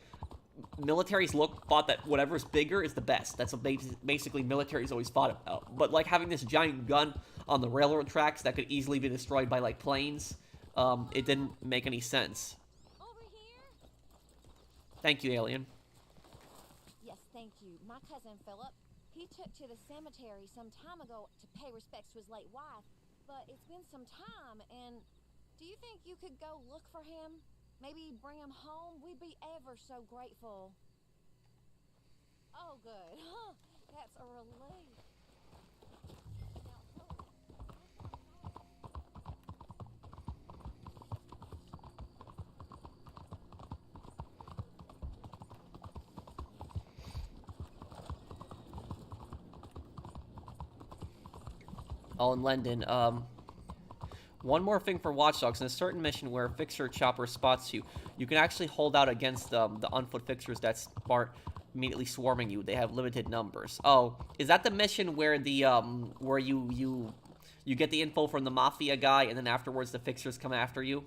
militaries thought that whatever's bigger is the best. That's what basically militaries always thought about. But like having this giant gun on the railroad tracks that could easily be destroyed by like planes, it didn't make any sense. Over here? Thank you, alien. Yes, thank you. My cousin Philip, he took to the cemetery some time ago to pay respects to his late wife, but it's been some time, and do you think you could go look for him? Maybe bring him home? We'd be ever so grateful. Oh, good. That's a relief. Oh, and Lendon, one more thing for Watch Dogs. In a certain mission where a fixer chopper spots you, you can actually hold out against the on-foot fixers that start immediately swarming you. They have limited numbers. Oh, is that the mission where the, where you get the info from the Mafia guy, and then afterwards the fixers come after you?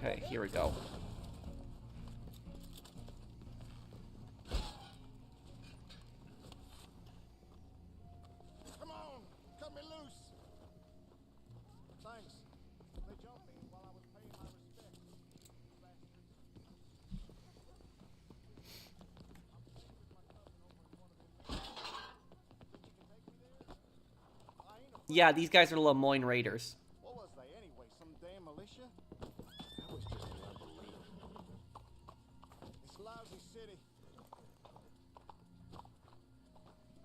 Okay, here we go. Come on, cut me loose. Thanks. They jumped me while I was paying my respects. Yeah, these guys are the Lemoyne Raiders. What was they anyway? Some damn militia? That was just unbelievable. It's a lousy city.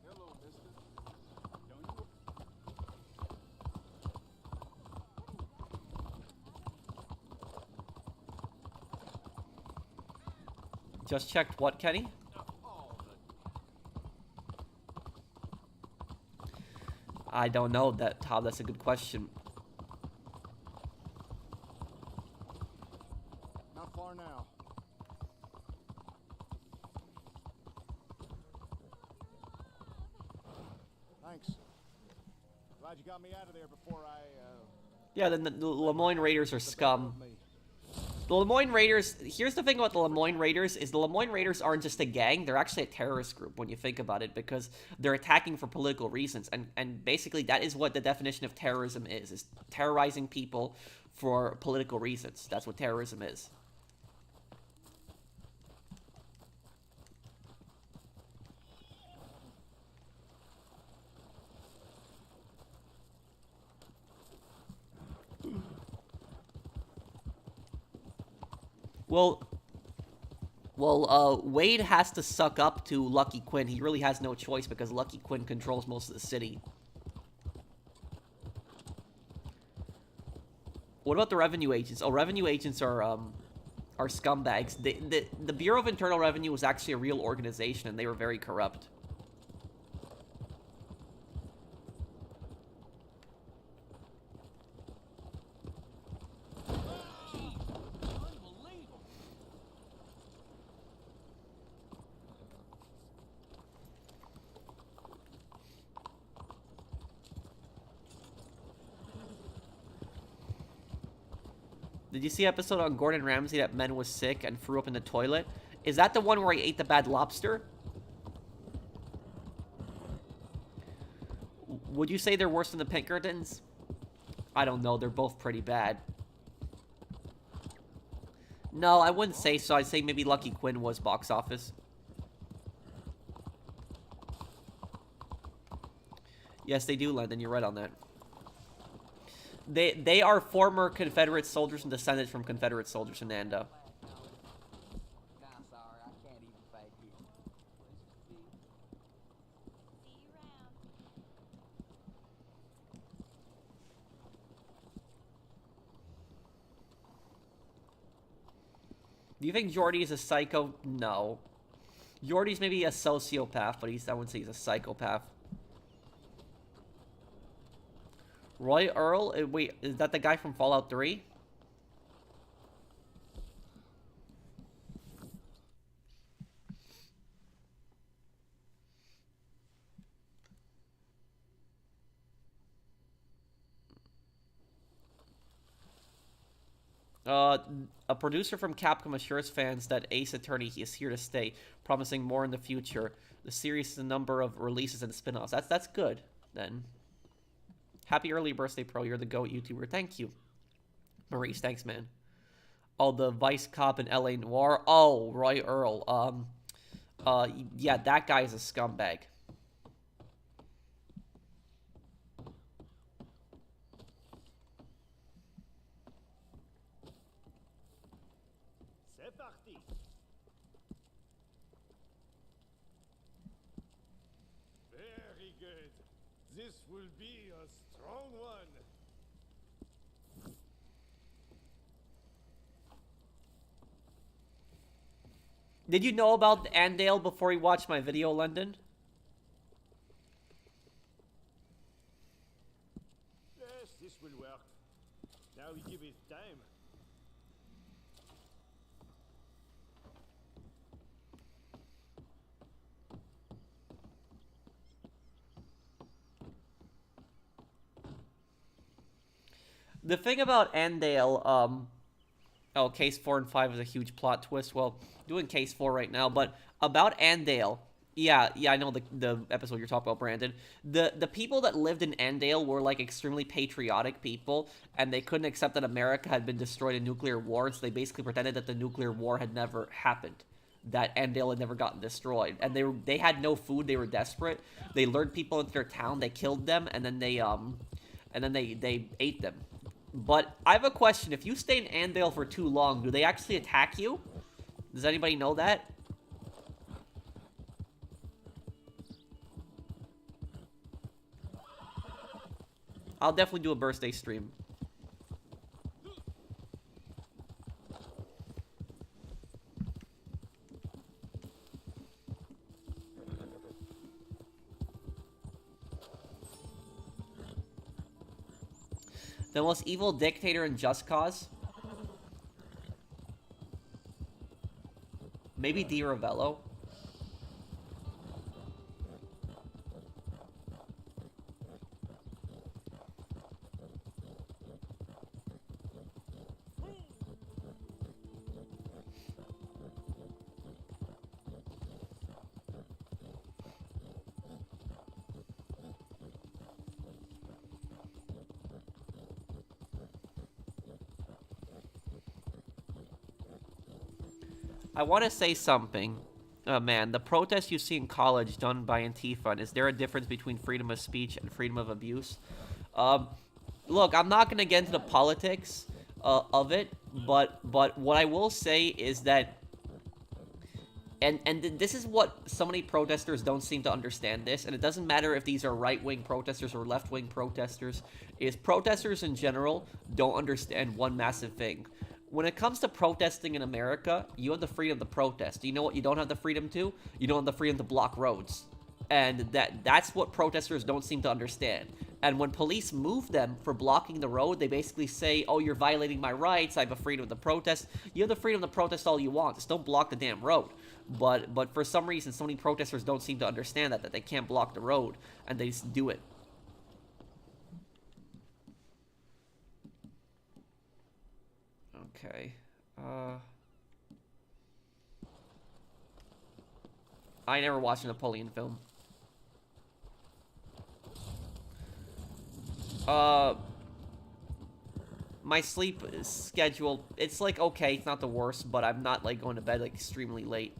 Hello, mister. Don't you... Just checked what, Kenny? I don't know that, Tom. That's a good question. Not far now. Thanks. Glad you got me out of there before I, Yeah, then the Lemoyne Raiders are scum. me. The Lemoyne Raiders, here's the thing about the Lemoyne Raiders, is the Lemoyne Raiders aren't just a gang, they're actually a terrorist group when you think about it, because they're attacking for political reasons, and basically that is what the definition of terrorism is terrorizing people for political reasons. That's what terrorism is. Wade has to suck up to Lucky Quinn. He really has no choice because Lucky Quinn controls most of the city. What about the revenue agents? Oh, revenue agents are scumbags. The Bureau of Internal Revenue was actually a real organization, and they were very corrupt. Did you see episode on Gordon Ramsay that men was sick and threw up in the toilet? Is that the one where he ate the bad lobster? Would you say they're worse than the Pinkertons? I don't know. They're both pretty bad. No, I wouldn't say so. I'd say maybe Lucky Quinn was box office. Yes, they do, Landon. You're right on that. They are former Confederate soldiers and descended from Confederate soldiers in Nanda. Kinda sorry, I can't even fake it. See you around. Do you think Jordy is a psycho? No. Jordy's maybe a sociopath, but I wouldn't say he's a psychopath. Roy Earl? Wait, is that the guy from Fallout 3? A producer from Capcom assures fans that Ace Attorney is here to stay, promising more in the future. The series has a number of releases and spin-offs. That's good, then. Happy early birthday, Pro. You're the GOAT YouTuber. Thank you. Maurice, thanks, man. Oh, the Vice Cop in L.A. Noire. Oh, Roy Earl. Yeah, that guy is a scumbag. C'est parti. Very good. This will be a strong one. Did you know about Andale before you watched my video, London? Yes, this will work. Now we give it time. The thing about Andale, oh, Case 4 and 5 is a huge plot twist. Well, doing Case 4 right now, but about Andale, yeah, I know the episode you're talking about, Brandon. The people that lived in Andale were, like, extremely patriotic people, and they couldn't accept that America had been destroyed in nuclear war, so they basically pretended that the nuclear war had never happened, that Andale had never gotten destroyed. And they had no food, they were desperate. They lured people into their town, they killed them, and then they ate them. But I have a question. If you stay in Andale for too long, do they actually attack you? Does anybody know that? I'll definitely do a birthday stream. The most evil dictator in Just Cause? Maybe Di Ravello? I want to say something. Man, the protests you see in college done by Antifa, is there a difference between freedom of speech and freedom of abuse? Look, I'm not going to get into the politics of it, but what I will say is that, and this is what so many protesters don't seem to understand this, and it doesn't matter if these are right-wing protesters or left-wing protesters, is protesters in general don't understand one massive thing. When it comes to protesting in America, you have the freedom to protest. Do you know what you don't have the freedom to? You don't have the freedom to block roads. And that's what protesters don't seem to understand. And when police move them for blocking the road, they basically say, oh, you're violating my rights, I have a freedom to protest. You have the freedom to protest all you want, just don't block the damn road. But for some reason, so many protesters don't seem to understand that they can't block the road, and they just do it. Okay. I never watched a Napoleon film. My sleep schedule, it's like okay, it's not the worst, but I'm not like going to bed like extremely late.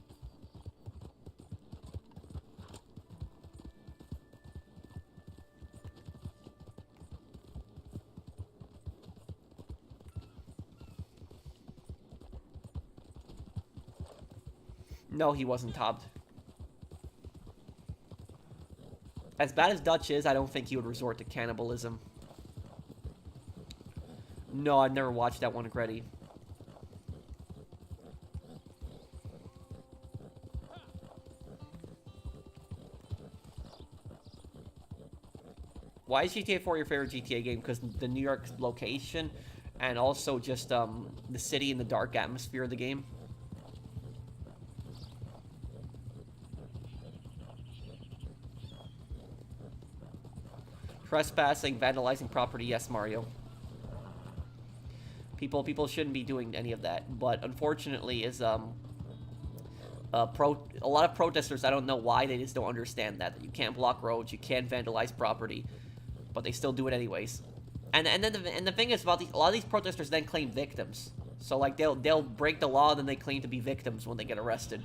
No, he wasn't topped. As bad as Dutch is, I don't think he would resort to cannibalism. No, I've never watched that one, Gretty. Why is GTA 4 your favorite GTA game? Because the New York location, and also just the city and the dark atmosphere of the game. Trespassing, vandalizing property, yes, Mario. People shouldn't be doing any of that, but unfortunately, a lot of protesters, I don't know why, they just don't understand that you can't block roads, you can't vandalize property, but they still do it anyways. And the thing is about a lot of these protesters then claim victims. So like they'll break the law, then they claim to be victims when they get arrested.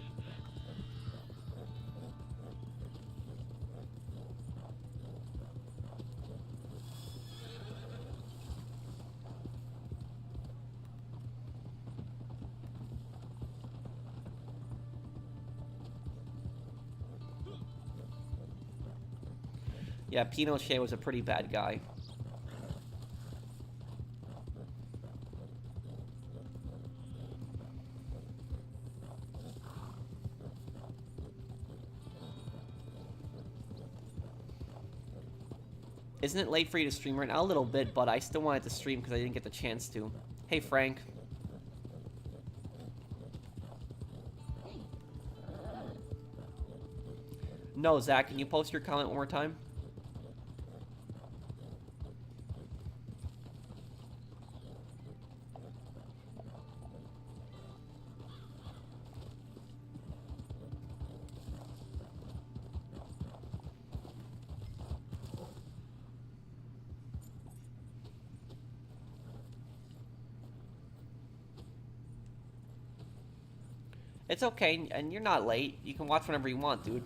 Yeah, Pinochet was a pretty bad guy. Isn't it late for you to stream right now? A little bit, but I still wanted to stream because I didn't get the chance to. Hey, Frank. No, Zach, can you post your comment one more time? It's okay, and you're not late. You can watch whenever you want, dude.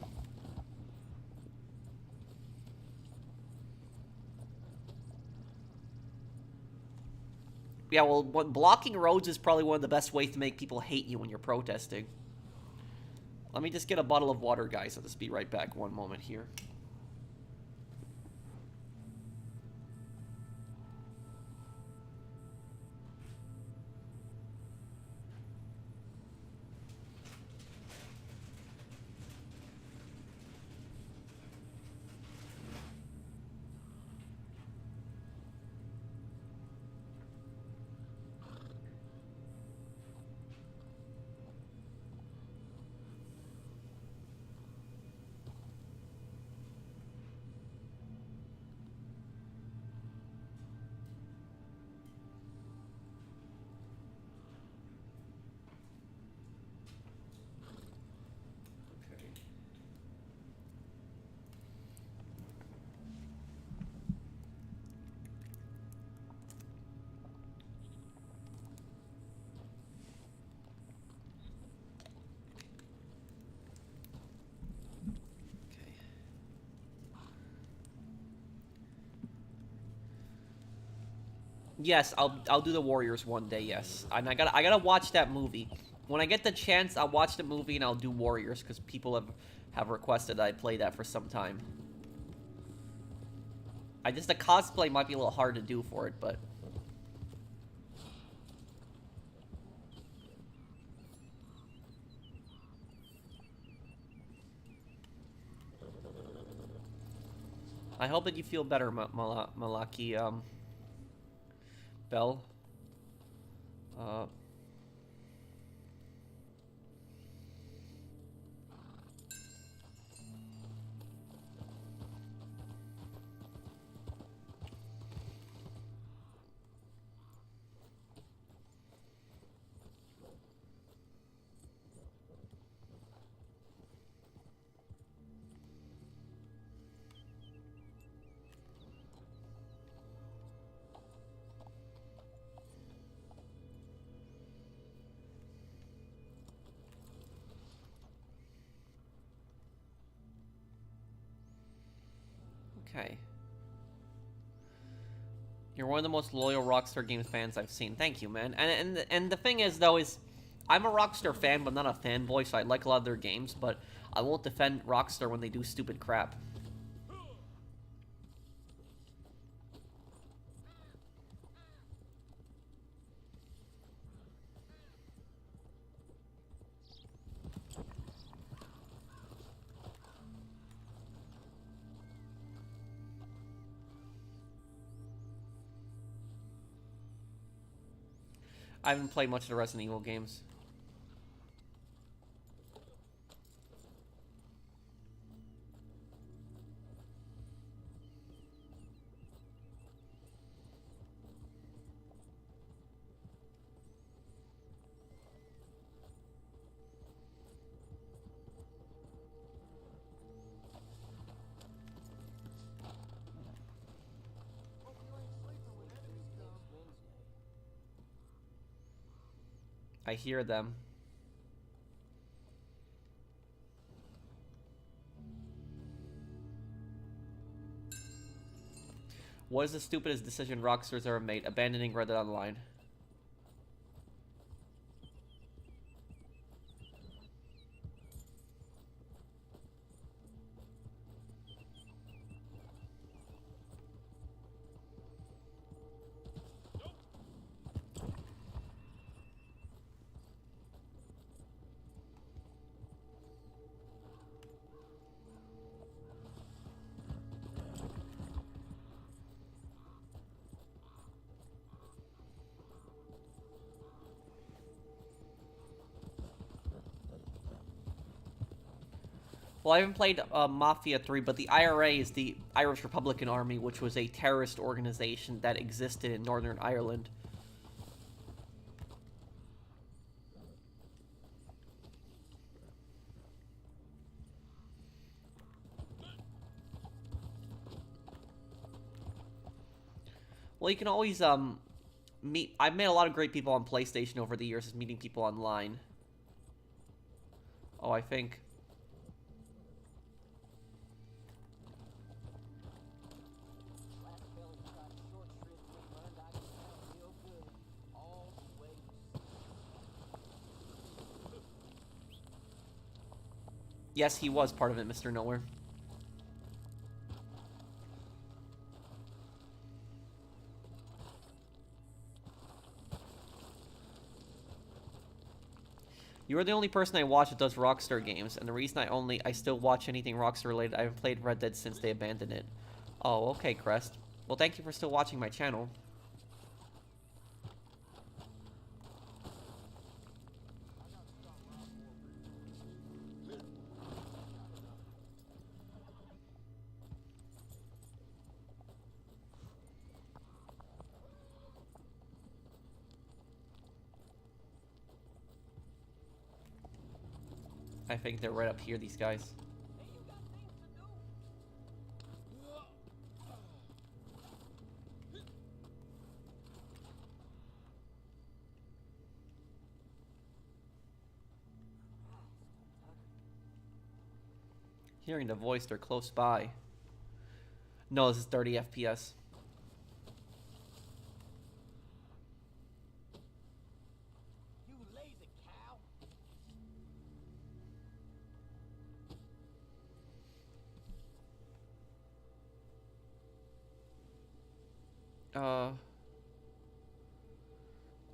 Yeah, well, blocking roads is probably one of the best ways to make people hate you when you're protesting. Let me just get a bottle of water, guys. I'll just be right back one moment here. Yes, I'll do the Warriors one day, yes. And I gotta watch that movie. When I get the chance, I'll watch the movie and I'll do Warriors, because people have requested that I play that for some time. The cosplay might be a little hard to do for it, but... I hope that you feel better, Malaki, Bell. Okay. You're one of the most loyal Rockstar Games fans I've seen. Thank you, man. And the thing is, though, is I'm a Rockstar fan, but not a fanboy, so I like a lot of their games, but I won't defend Rockstar when they do stupid crap. I haven't played much of the Resident Evil games. Hope you ain't sleeping when enemies come. I hear them. What is the stupidest decision Rockstar's ever made? Abandoning Red Dead Online. Well, I haven't played Mafia 3, but the IRA is the Irish Republican Army, which was a terrorist organization that existed in Northern Ireland. Well, you can always meet. I've met a lot of great people on PlayStation over the years, meeting people online. Oh, I think. Last fella tried to short shrift me, learned I could sound real good. All the way. Yes, he was part of it, Mr. Nowhere. You're the only person I watch that does Rockstar games, and the reason I still watch anything Rockstar related, I haven't played Red Dead since they abandoned it. Oh, okay, Crest. Well, thank you for still watching my channel. I think they're right up here, these guys. Hey, you got things to do. Hearing the voice, they're close by. No, this is 30 FPS. You lazy cow.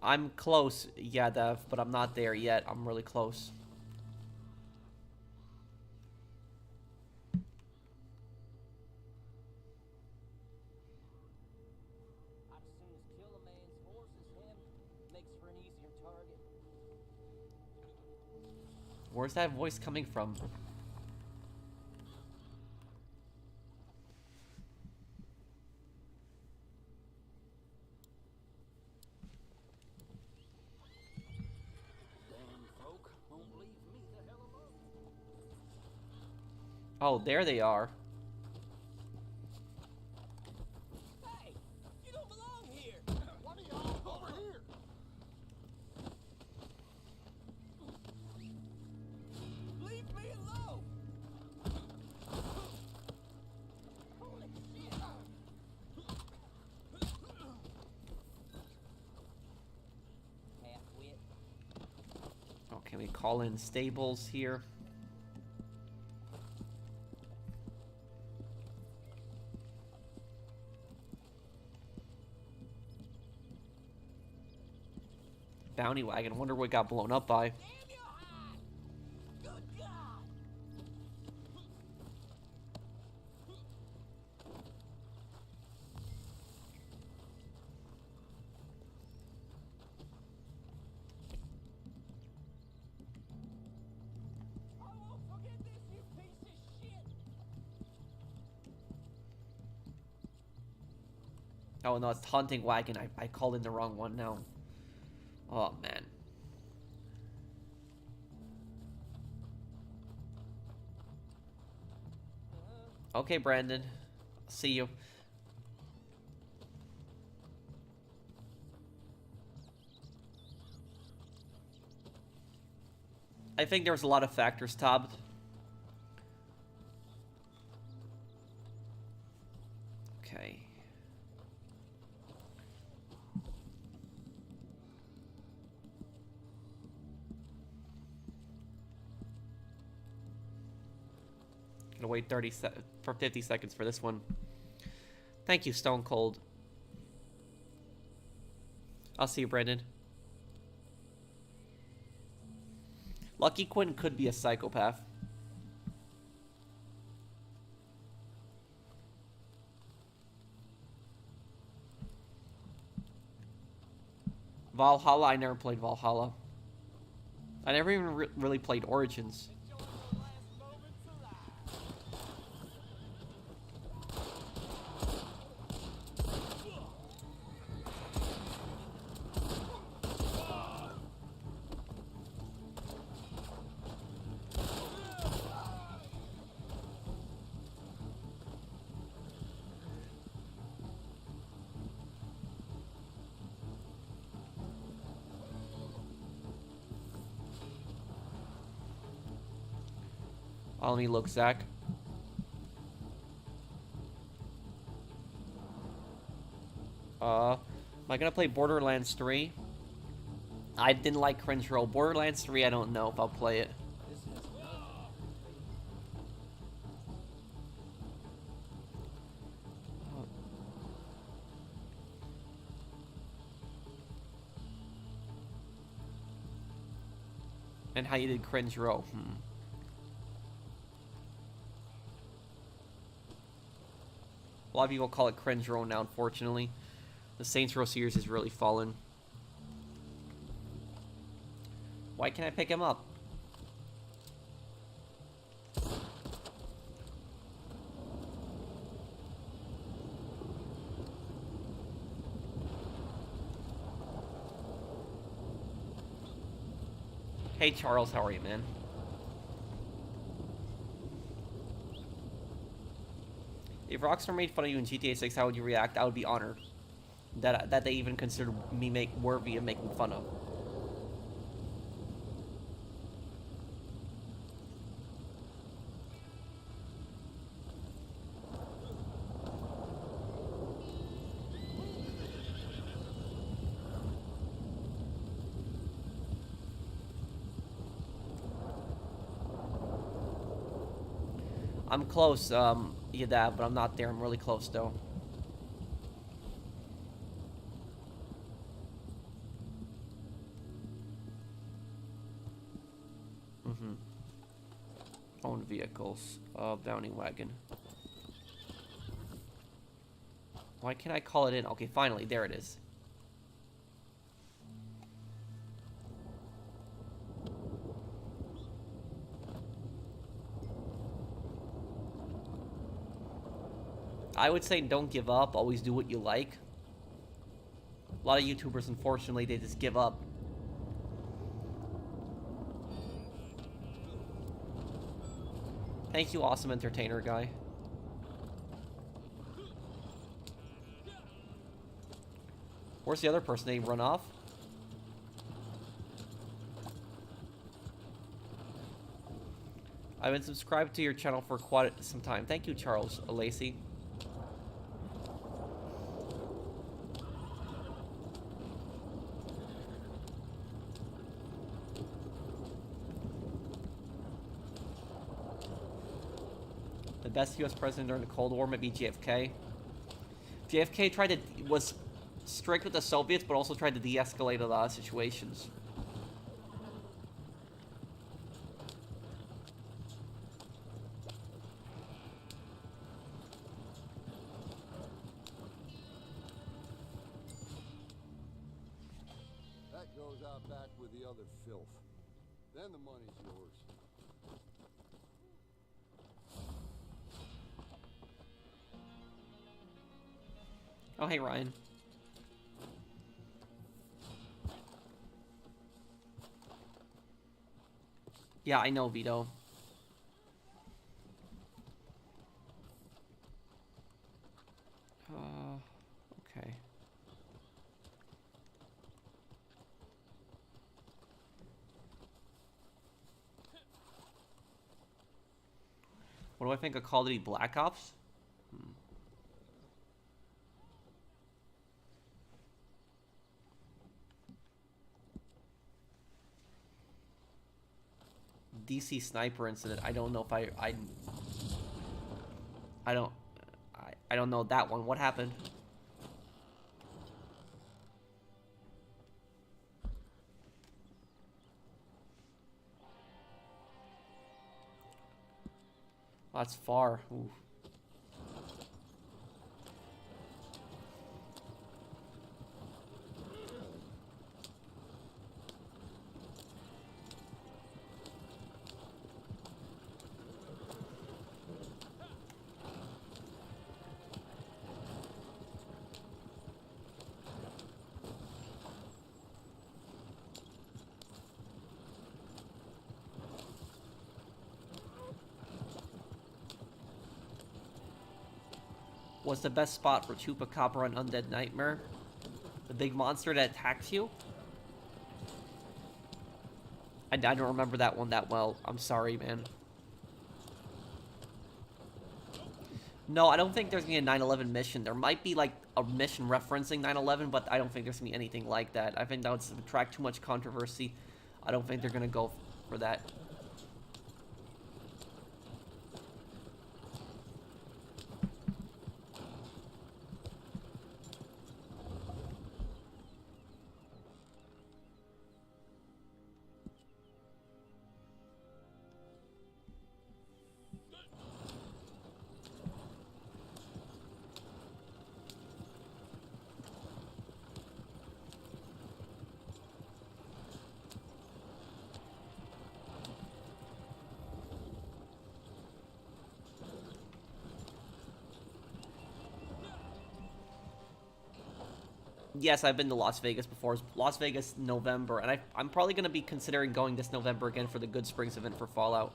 I'm close, yeah, Dev, but I'm not there yet. I'm really close. I'd as soon as kill a man's horse as him. Makes for an easier target. Where's that voice coming from? Damn folk won't leave me the hell alone. Oh, there they are. Hey, you don't belong here. What are y'all over here? Leave me alone. Holy shit. Half-wit. call in stables here. Bounty wagon. Wonder what got blown up by. Oh no, it's hunting wagon. I called in the wrong one now. Oh man. Okay, Brandon. See you. I think there was a lot of factors, Tob. Okay. Gonna wait 50 seconds for this one. Thank you, Stone Cold. I'll see you, Brandon. Lucky Quinn could be a psychopath. Valhalla, I never played Valhalla. I never even really played Origins. Let me look, Zach. Am I gonna play Borderlands 3? I didn't like Cringe Roll. Borderlands 3, I don't know if I'll play it. And how you did Cringe Roll? A lot of people call it Cringe Row now, unfortunately. The Saints Row series has really fallen. Why can't I pick him up? Hey Charles, how are you, man? If Rockstar made fun of you in GTA 6, how would you react? I would be honored that they even considered me worthy of making fun of. I'm close, yeah, that, but I'm not there. I'm really close, though. Own vehicles. Bounty wagon. Why can't I call it in? Okay, finally, there it is. I would say don't give up. Always do what you like. A lot of YouTubers, unfortunately, they just give up. Thank you, awesome entertainer guy. Where's the other person? They run off? I've been subscribed to your channel for quite some time. Thank you, Charles Lacey. best U.S. president during the Cold War might be JFK. JFK was strict with the Soviets, but also tried to de-escalate a lot of situations. That goes out back with the other filth. Then the money's yours. Oh, hey, Ryan. Yeah, I know, Vito. Okay. What do I think of Call of Duty Black Ops? DC sniper incident. I don't know if I don't know that one. What happened? That's far. Ooh. What's the best spot for Chupacabra and Undead Nightmare? The big monster that attacks you? I don't remember that one that well. I'm sorry, man. No, I don't think there's gonna be a 9/11 mission. There might be, like, a mission referencing 9/11, but I don't think there's gonna be anything like that. I think that would attract too much controversy. I don't think they're gonna go for that. Yes, I've been to Las Vegas before. Las Vegas, November, and I'm probably going to be considering going this November again for the Good Springs event for Fallout.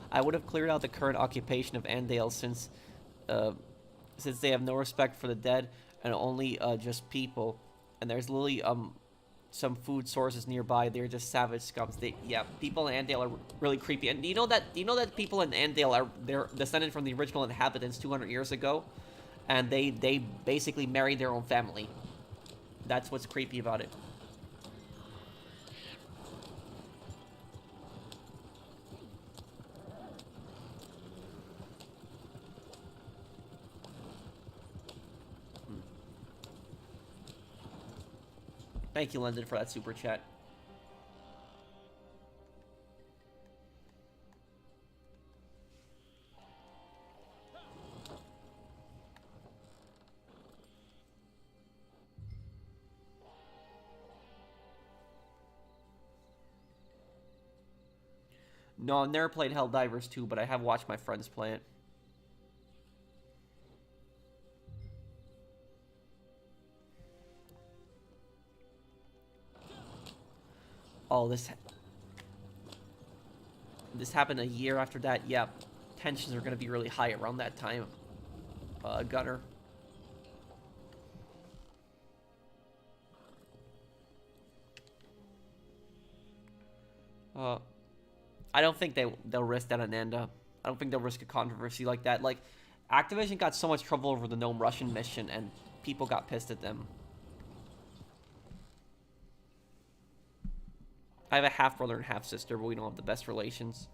I would have cleared out the current occupation of Andale since they have no respect for the dead and only just people. And there's literally some food sources nearby. They're just savage scums. People in Andale are really creepy. And do you know that people in Andale they're descended from the original inhabitants 200 years ago, and they basically married their own family. That's what's creepy about it. Thank you, London, for that super chat. No, I've never played Helldivers 2, but I have watched my friends play it. Oh, this happened a year after that. Yeah, tensions are going to be really high around that time. Gunner. I don't think they'll risk that on Nanda. I don't think they'll risk a controversy like that. Like, Activision got so much trouble over the Gnome Russian mission, and people got pissed at them. I have a half brother and half sister, but we don't have the best relations.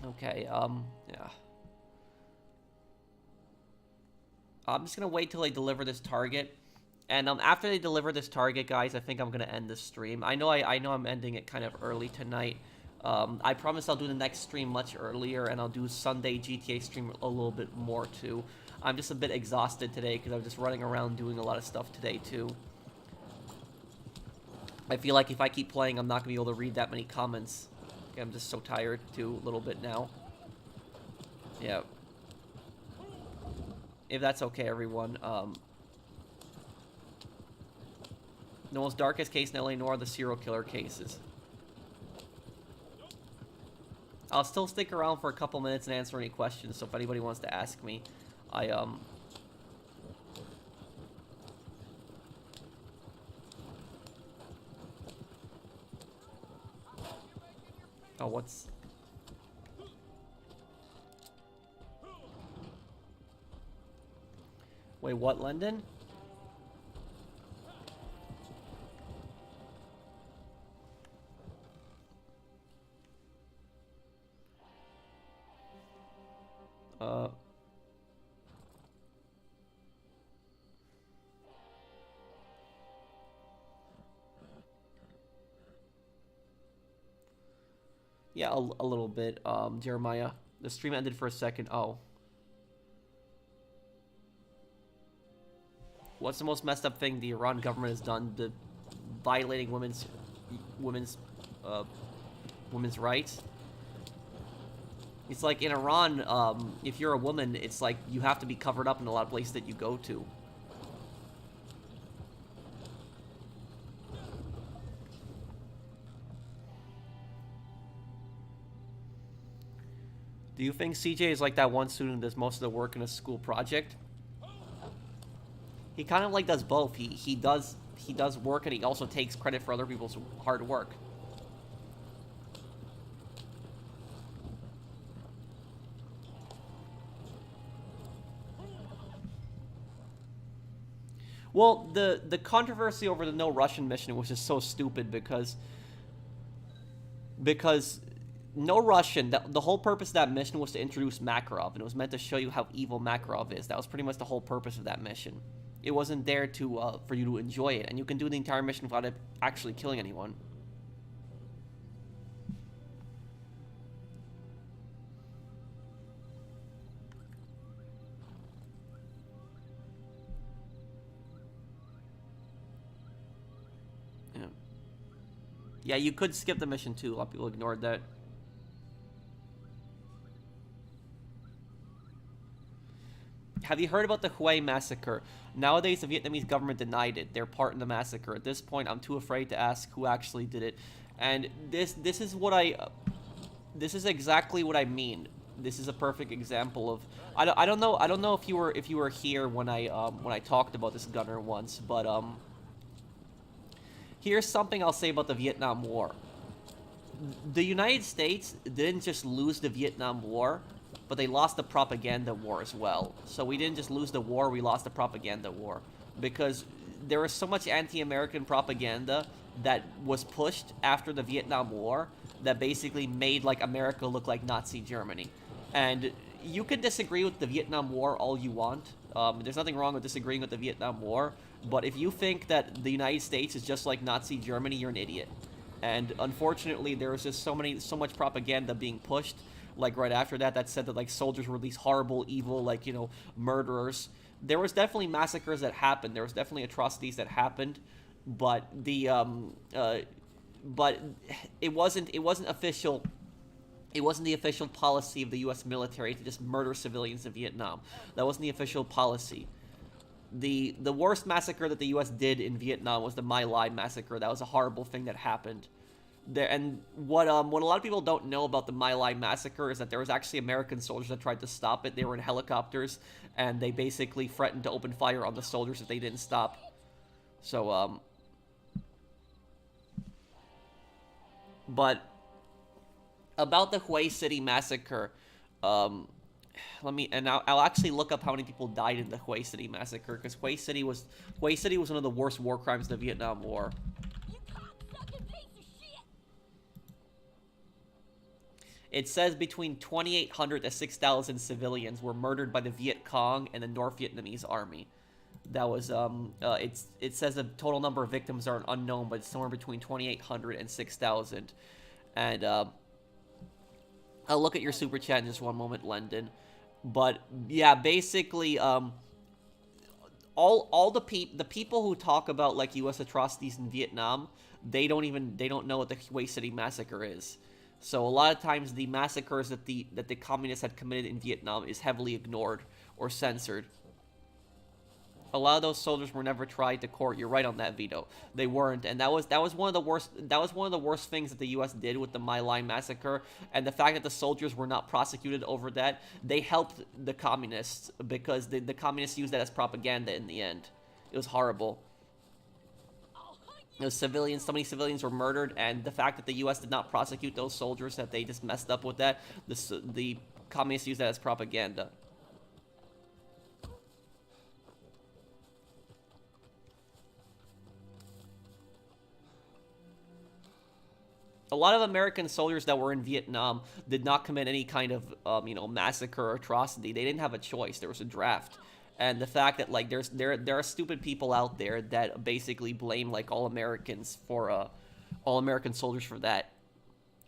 Okay, yeah. I'm just gonna wait till they deliver this target. And after they deliver this target, guys, I think I'm gonna end this stream. I know I'm ending it kind of early tonight. I promise I'll do the next stream much earlier, and I'll do Sunday GTA stream a little bit more too. I'm just a bit exhausted today because I'm just running around doing a lot of stuff today too. I feel like if I keep playing, I'm not gonna be able to read that many comments. I'm just so tired too, a little bit now. Yeah. If that's okay, everyone. The most darkest case in LA Noire are the serial killer cases. I'll still stick around for a couple minutes and answer any questions, so if anybody wants to ask me, Oh, what's... Wait, what, London? Yeah, a little bit, Jeremiah. The stream ended for a second. Oh. What's the most messed up thing the Iran government has done to violating women's rights? It's like in Iran, if you're a woman, it's like you have to be covered up in a lot of places that you go to. Do you think CJ is like that one student that does most of the work in a school project? He kind of like does both. He does work, and he also takes credit for other people's hard work. Well, the controversy over the no Russian mission was just so stupid because no Russian, the whole purpose of that mission was to introduce Makarov, and it was meant to show you how evil Makarov is. That was pretty much the whole purpose of that mission. It wasn't there to for you to enjoy it, and you can do the entire mission without it actually killing anyone. Yeah. Yeah, you could skip the mission too. A lot of people ignored that. Have you heard about the Hue massacre? Nowadays, the Vietnamese government denied it. Their part in the massacre. At this point, I'm too afraid to ask who actually did it. And this is what this is exactly what I mean. This is a perfect example of. I don't know if you were here when I talked about this gunner once, but here's something I'll say about the Vietnam War. The United States didn't just lose the Vietnam War, but they lost the propaganda war as well. So we didn't just lose the war, we lost the propaganda war. Because there was so much anti-American propaganda that was pushed after the Vietnam War that basically made like America look like Nazi Germany. And you can disagree with the Vietnam War all you want. There's nothing wrong with disagreeing with the Vietnam War. But if you think that the United States is just like Nazi Germany, you're an idiot. And unfortunately, there was just so much propaganda being pushed like right after that said that like soldiers were these horrible, evil, like, you know, murderers. There was definitely massacres that happened. There was definitely atrocities that happened, but but it wasn't official. It wasn't the official policy of the U.S. military to just murder civilians in Vietnam. That wasn't the official policy. The worst massacre that the U.S. did in Vietnam was the My Lai massacre. That was a horrible thing that happened. There, and what a lot of people don't know about the My Lai massacre is that there was actually American soldiers that tried to stop it. They were in helicopters, and they basically threatened to open fire on the soldiers if they didn't stop. So, but about the Hue City massacre, Let me, and I'll actually look up how many people died in the Hue City massacre, because Hue City was one of the worst war crimes of the Vietnam War. You cocksucking piece of shit! It says between 2,800 to 6,000 civilians were murdered by the Viet Cong and the North Vietnamese army. That was, it says the total number of victims are unknown, but it's somewhere between 2,800 and 6,000. And, I'll look at your super chat in just one moment, Lendon. But, yeah, basically, all the people who talk about, like, U.S. atrocities in Vietnam, they don't know what the Hue City massacre is. So a lot of times the massacres that the communists had committed in Vietnam is heavily ignored or censored. A lot of those soldiers were never tried to court. You're right on that, Vito. They weren't, and that was one of the worst. That was one of the worst things that the U.S. did with the My Lai massacre, and the fact that the soldiers were not prosecuted over that. They helped the communists because the communists used that as propaganda in the end. It was horrible. Those civilians, so many civilians were murdered, and the fact that the U.S. did not prosecute those soldiers, that they just messed up with that, the communists used that as propaganda. A lot of American soldiers that were in Vietnam did not commit any kind of, massacre or atrocity. They didn't have a choice. There was a draft. And the fact that, like, there are stupid people out there that basically blame, like, all Americans for, all American soldiers for that.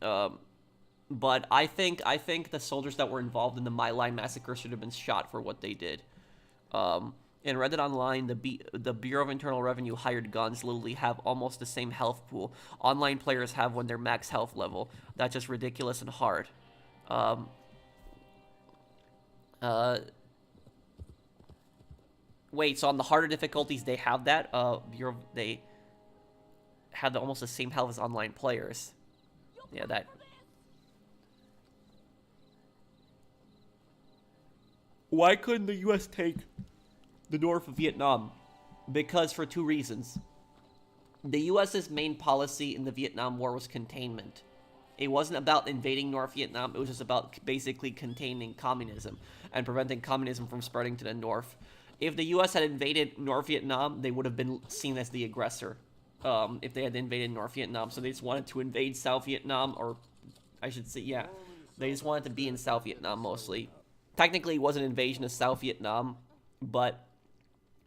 But I think the soldiers that were involved in the My Lai massacre should have been shot for what they did. In Reddit Online, the Bureau of Internal Revenue hired guns literally have almost the same health pool online players have when they're max health level. That's just ridiculous and hard. Wait, so on the harder difficulties, they have that? They have almost the same health as online players. Yeah, that... Why couldn't the U.S. take the North of Vietnam? Because for two reasons. The U.S.'s main policy in the Vietnam War was containment. It wasn't about invading North Vietnam, it was just about basically containing communism and preventing communism from spreading to the north. If the U.S. had invaded North Vietnam, they would have been seen as the aggressor, if they had invaded North Vietnam. So they just wanted to invade South Vietnam, or I should say, yeah, they just wanted to be in South Vietnam mostly. Technically, it was an invasion of South Vietnam, but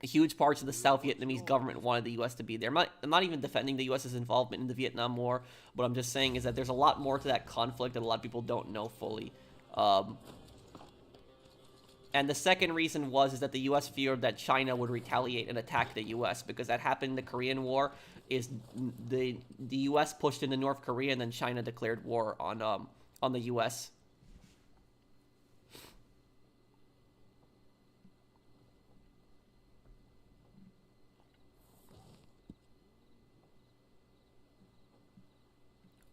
huge parts of the South Vietnamese government wanted the U.S. to be there. I'm not even defending the U.S.'s involvement in the Vietnam War. What I'm just saying is that there's a lot more to that conflict that a lot of people don't know fully. And the second reason is that the U.S. feared that China would retaliate and attack the U.S. because that happened in the Korean War. Is the U.S. pushed into North Korea and then China declared war on the U.S.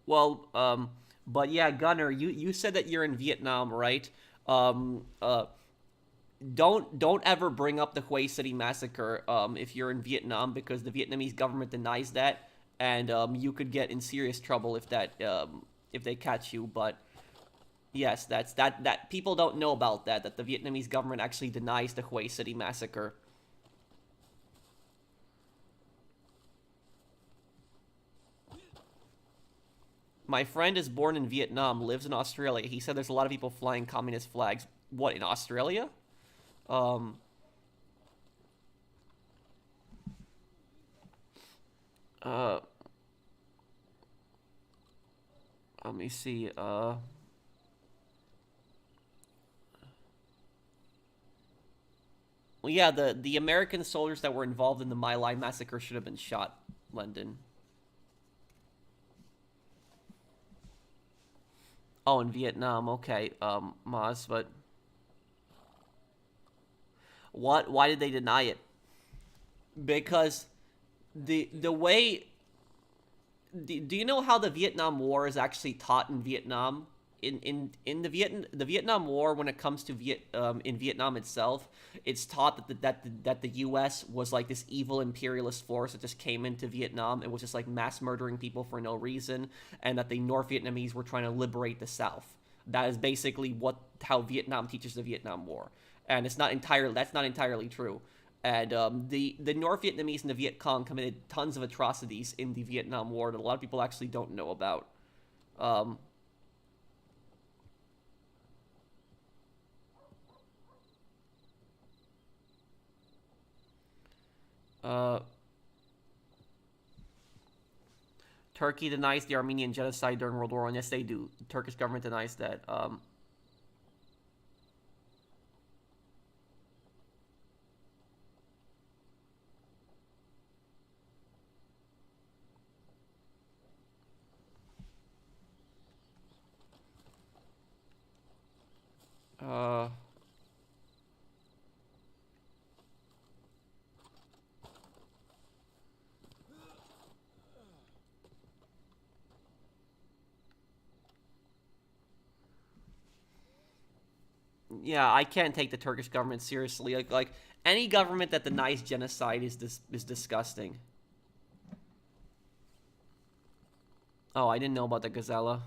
Well, but yeah, Gunner, you said that you're in Vietnam, right? Don't ever bring up the Hue City massacre if you're in Vietnam, because the Vietnamese government denies that, and you could get in serious trouble if they catch you. But yes, that people don't know about that the Vietnamese government actually denies the Hue City massacre. My friend is born in Vietnam, lives in Australia. He said there's a lot of people flying communist flags. What, in Australia? Let me see, well, yeah, the American soldiers that were involved in the My Lai massacre should have been shot, London. Oh, in Vietnam, okay, Maz, but... What? Why did they deny it? Because the way... Do you know how the Vietnam War is actually taught in Vietnam? In the Vietnam War, when it comes to in Vietnam itself, it's taught that the U.S. was like this evil imperialist force that just came into Vietnam and was just like mass murdering people for no reason, and that the North Vietnamese were trying to liberate the South. That is basically how Vietnam teaches the Vietnam War, and that's not entirely true. And the North Vietnamese and the Viet Cong committed tons of atrocities in the Vietnam War that a lot of people actually don't know about. Um, uh, Turkey denies the Armenian genocide during World War I. Yes, they do. The Turkish government denies that. Uh, yeah, I can't take the Turkish government seriously. Like any government that denies genocide is disgusting. Oh, I didn't know about the Gazella.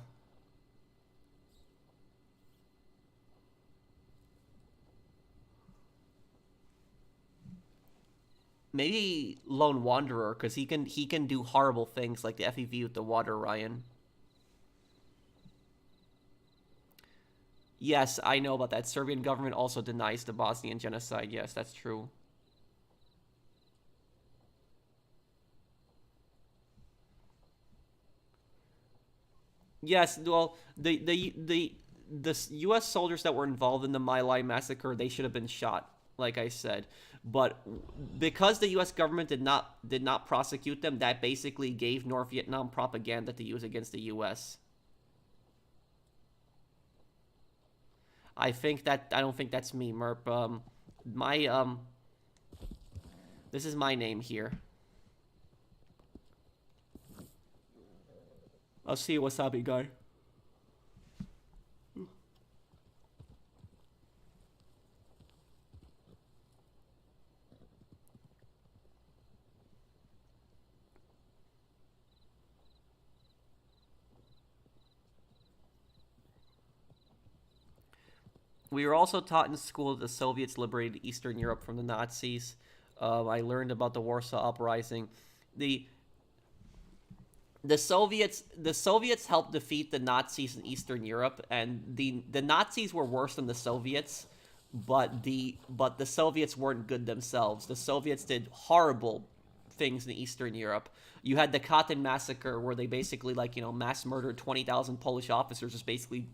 Maybe Lone Wanderer, because he can do horrible things like the FEV with the water, Ryan. Yes, I know about that. Serbian government also denies the Bosnian genocide. Yes, that's true. Yes, well, the U.S. soldiers that were involved in the My Lai massacre, they should have been shot, like I said. But because the U.S. government did not prosecute them, that basically gave North Vietnam propaganda to use against the U.S. I don't think that's me, Merp. My this is my name here. I'll see you, Wasabi guy. We were also taught in school that the Soviets liberated Eastern Europe from the Nazis. I learned about the Warsaw Uprising. The the Soviets helped defeat the Nazis in Eastern Europe, and the Nazis were worse than the Soviets, but the Soviets weren't good themselves. The Soviets did horrible things in Eastern Europe. You had the Katyn massacre, where they basically mass murdered 20,000 Polish officers, just basically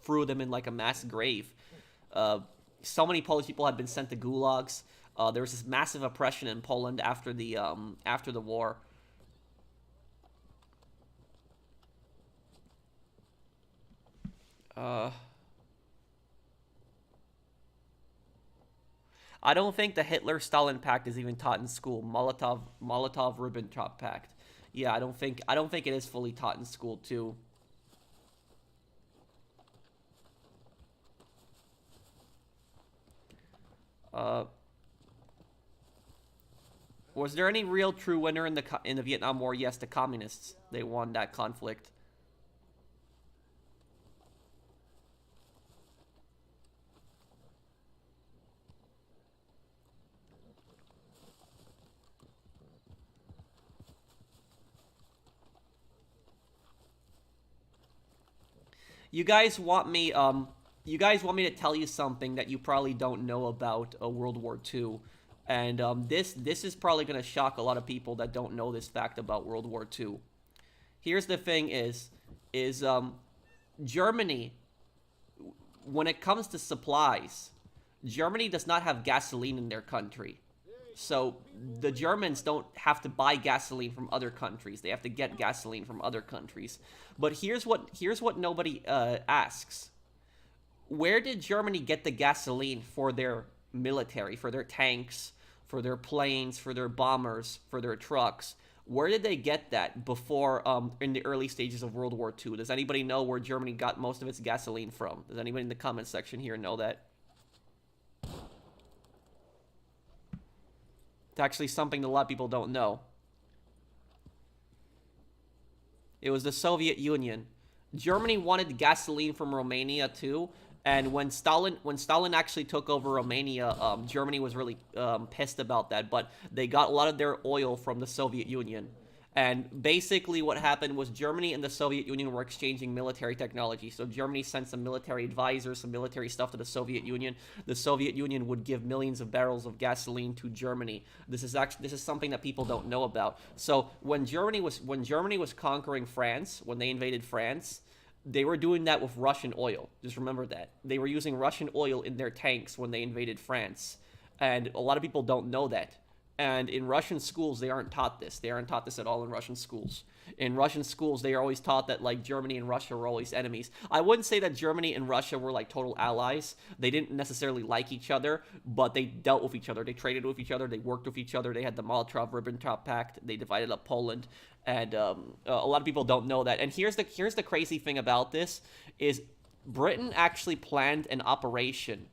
threw them in like a mass grave. Uh, so many Polish people had been sent to gulags. There was this massive oppression in Poland after the war. Uh, I don't think the Hitler-Stalin Pact is even taught in school. Molotov-Ribbentrop Pact. Yeah, I don't think it is fully taught in school too. Uh, was there any real true winner in the Vietnam War? Yes, the communists. They won that conflict. You guys want me to tell you something that you probably don't know about World War II, and this is probably gonna shock a lot of people that don't know this fact about World War II. Here's the thing: is Germany, when it comes to supplies, Germany does not have gasoline in their country. So the Germans don't have to buy gasoline from other countries. They have to get gasoline from other countries. But here's what nobody asks. Where did Germany get the gasoline for their military, for their tanks, for their planes, for their bombers, for their trucks? Where did they get that before in the early stages of World War II? Does anybody know where Germany got most of its gasoline from? Does anybody in the comment section here know that? It's actually something that a lot of people don't know. It was the Soviet Union. Germany wanted gasoline from Romania too. And when Stalin actually took over Romania, Germany was really pissed about that. But they got a lot of their oil from the Soviet Union. And basically what happened was Germany and the Soviet Union were exchanging military technology. So Germany sent some military advisors, some military stuff to the Soviet Union. The Soviet Union would give millions of barrels of gasoline to Germany. This is something that people don't know about. So when Germany was conquering France, when they invaded France, they were doing that with Russian oil. Just remember that. They were using Russian oil in their tanks when they invaded France. And a lot of people don't know that. And in Russian schools, they aren't taught this. They aren't taught this at all in Russian schools. In Russian schools, they are always taught that, like, Germany and Russia were always enemies. I wouldn't say that Germany and Russia were, like, total allies. They didn't necessarily like each other, but they dealt with each other. They traded with each other. They worked with each other. They had the Molotov-Ribbentrop Pact. They divided up Poland. And a lot of people don't know that. And here's the crazy thing about this is Britain actually planned an operation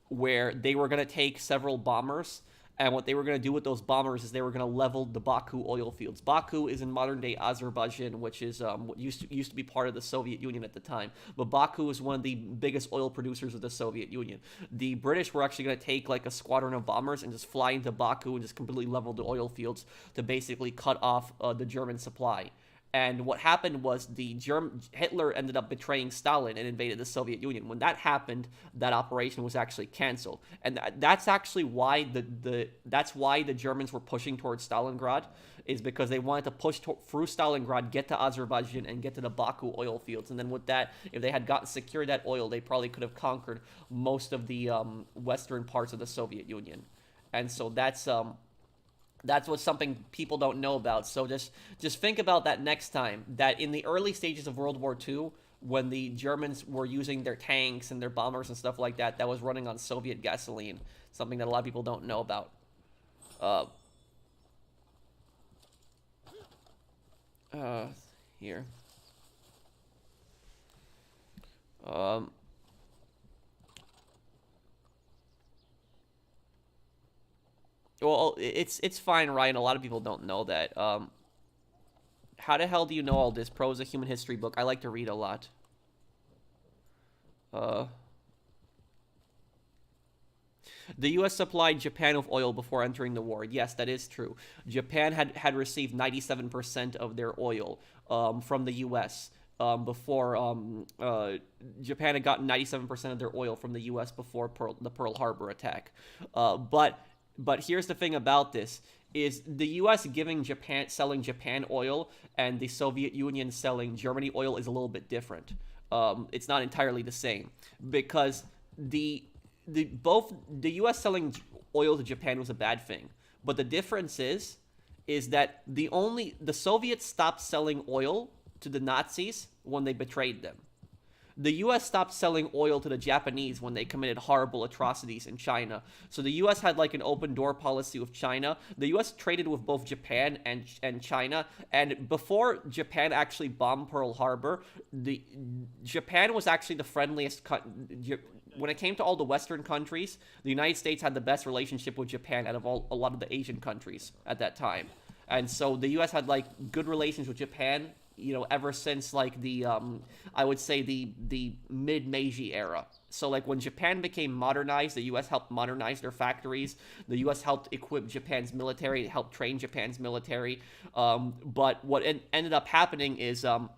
where they were going to take several bombers. And what they were going to do with those bombers is they were going to level the Baku oil fields. Baku is in modern-day Azerbaijan, which is what used to be part of the Soviet Union at the time. But Baku is one of the biggest oil producers of the Soviet Union. The British were actually going to take like a squadron of bombers and just fly into Baku and just completely level the oil fields to basically cut off the German supply. And what happened was Hitler ended up betraying Stalin and invaded the Soviet Union. When that happened, that operation was actually canceled, and that's actually why the Germans were pushing towards Stalingrad, is because they wanted to push through Stalingrad, get to Azerbaijan, and get to the Baku oil fields. And then with that, if they had secured that oil, they probably could have conquered most of the western parts of the Soviet Union. And so that's what's something people don't know about. So just think about that next time, that in the early stages of World War II, when the Germans were using their tanks and their bombers and stuff like that, that was running on Soviet gasoline. Something that a lot of people don't know about. Here. Well, it's fine, Ryan. A lot of people don't know that. How the hell do you know all this? Pro is a human history book. I like to read a lot. The U.S. supplied Japan with oil before entering the war. Yes, that is true. Japan had received 97% of their oil from the U.S. Before Japan had gotten 97% of their oil from the U.S. before the Pearl Harbor attack. But here's the thing about this, is the U.S. selling Japan oil and the Soviet Union selling Germany oil is a little bit different. It's not entirely the same, because the U.S. selling oil to Japan was a bad thing. But the difference is that the Soviets stopped selling oil to the Nazis when they betrayed them. The U.S. stopped selling oil to the Japanese when they committed horrible atrocities in China. So the U.S. had like an open door policy with China. The U.S. traded with both Japan and China. And before Japan actually bombed Pearl Harbor, Japan was actually the friendliest when it came to all the Western countries. The United States had the best relationship with Japan out of a lot of the Asian countries at that time. And so the U.S. had like good relations with Japan, you know, ever since like the I would say the mid-Meiji era. So like when Japan became modernized, the U.S. helped modernize their factories. The U.S. helped equip Japan's military, helped train Japan's military. But what ended up happening is a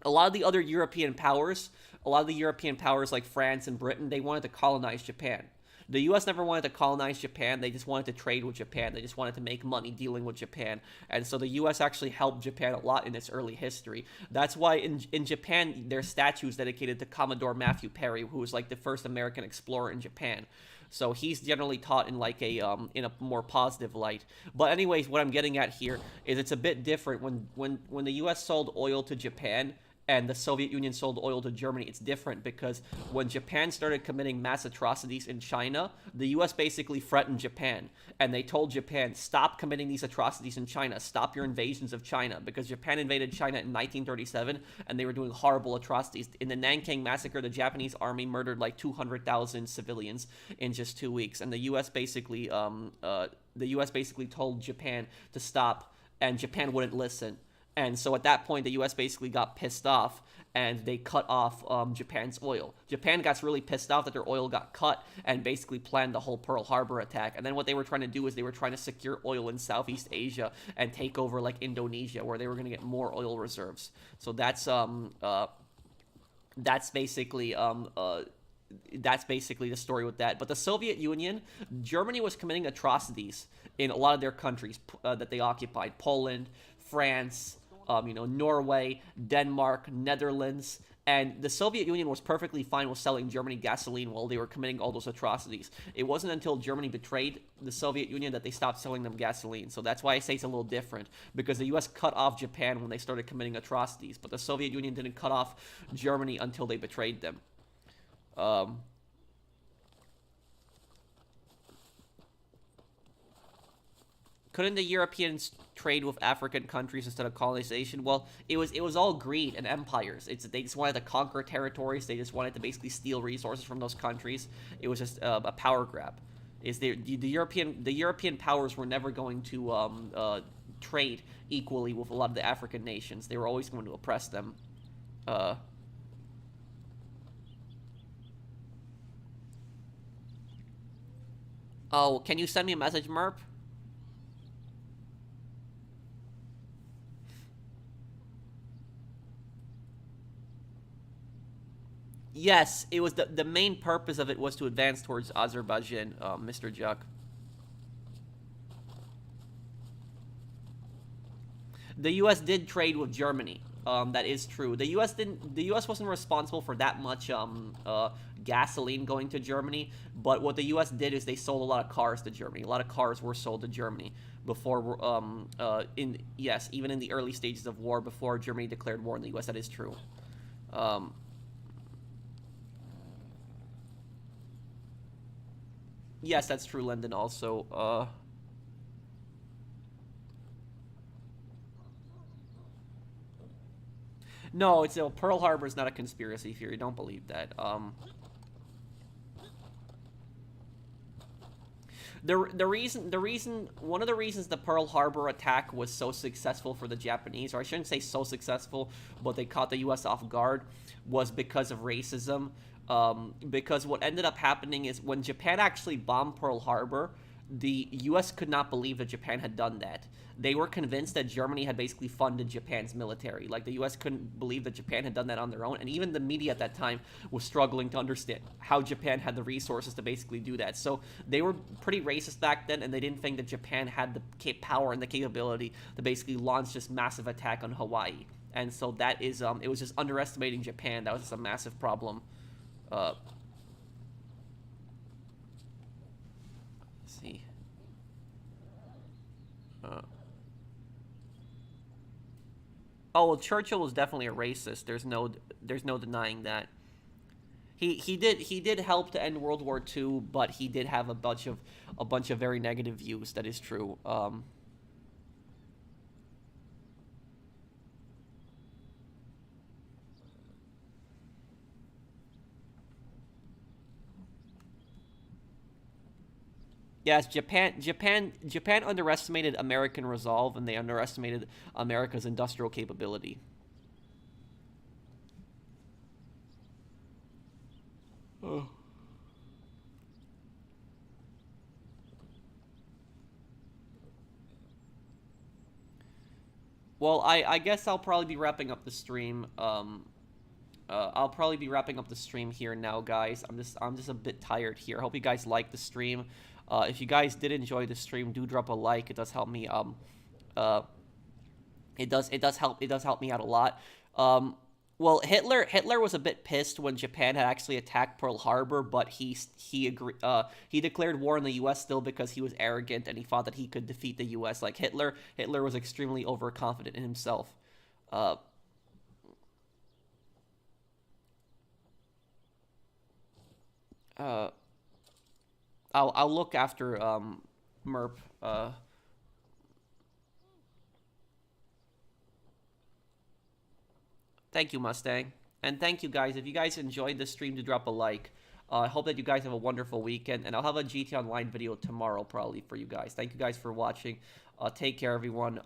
lot of the other European powers, like France and Britain, they wanted to colonize Japan. The U.S. never wanted to colonize Japan. They just wanted to trade with Japan. They just wanted to make money dealing with Japan. And so the U.S. actually helped Japan a lot in its early history. That's why in Japan, there's statues dedicated to Commodore Matthew Perry, who was like the first American explorer in Japan. So he's generally taught in like in a more positive light. But anyways, what I'm getting at here is it's a bit different. When the U.S. sold oil to Japan and the Soviet Union sold oil to Germany, it's different, because when Japan started committing mass atrocities in China, the U.S. basically threatened Japan, and they told Japan, stop committing these atrocities in China, stop your invasions of China, because Japan invaded China in 1937, and they were doing horrible atrocities. In the Nanking Massacre, the Japanese army murdered like 200,000 civilians in just 2 weeks, and the U.S. basically told Japan to stop, and Japan wouldn't listen. And so at that point, the U.S. basically got pissed off and they cut off Japan's oil. Japan got really pissed off that their oil got cut and basically planned the whole Pearl Harbor attack. And then what they were trying to do is they were trying to secure oil in Southeast Asia and take over like Indonesia, where they were going to get more oil reserves. So that's basically the story with that. But the Soviet Union, Germany was committing atrocities in a lot of their countries that they occupied: Poland, France, Norway, Denmark, Netherlands. And the Soviet Union was perfectly fine with selling Germany gasoline while they were committing all those atrocities. It wasn't until Germany betrayed the Soviet Union that they stopped selling them gasoline. So that's why I say it's a little different, because the U.S. cut off Japan when they started committing atrocities, but the Soviet Union didn't cut off Germany until they betrayed them. Couldn't the Europeans trade with African countries instead of colonization? Well, it was all greed and empires. They just wanted to conquer territories. They just wanted to basically steal resources from those countries. It was just a power grab. The European powers were never going to trade equally with a lot of the African nations. They were always going to oppress them. Oh, can you send me a message, Merp? Yes, it was the main purpose of it was to advance towards Azerbaijan, Mr. Juck. The U.S. did trade with Germany. That is true. The U.S. wasn't responsible for that much gasoline going to Germany, but what the U.S. did is they sold a lot of cars to Germany. A lot of cars were sold to Germany before, even in the early stages of war, before Germany declared war on the U.S. That is true. Yes, that's true, Lyndon, also. No, Pearl Harbor is not a conspiracy theory. Don't believe that. One of the reasons the Pearl Harbor attack was so successful for the Japanese, or I shouldn't say so successful, but they caught the U.S. off guard, was because of racism. Because what ended up happening is when Japan actually bombed Pearl Harbor, the U.S. could not believe that Japan had done that. They were convinced that Germany had basically funded Japan's military. Like, the U.S. couldn't believe that Japan had done that on their own, and even the media at that time was struggling to understand how Japan had the resources to basically do that. So they were pretty racist back then, and they didn't think that Japan had the power and the capability to basically launch this massive attack on Hawaii. And so that is, it was just underestimating Japan. That was just a massive problem. Let's see. Oh, well, Churchill was definitely a racist. There's no denying that. He did help to end World War II, but he did have a bunch of very negative views. That is true. Yes, Japan underestimated American resolve, and they underestimated America's industrial capability. Oh. Well, I guess I'll probably be wrapping up the stream. I'll probably be wrapping up the stream here now, guys. I'm just a bit tired here. I hope you guys like the stream. If you guys did enjoy the stream, do drop a like. It does help me. It does help me out a lot. Well, Hitler was a bit pissed when Japan had actually attacked Pearl Harbor, but he declared war on the U.S. still because he was arrogant and he thought that he could defeat the U.S. Like Hitler was extremely overconfident in himself. I'll look after Merp. Thank you, Mustang. And thank you, guys. If you guys enjoyed the stream, do drop a like. I hope that you guys have a wonderful weekend. And I'll have a GTA Online video tomorrow, probably, for you guys. Thank you guys for watching. Take care, everyone.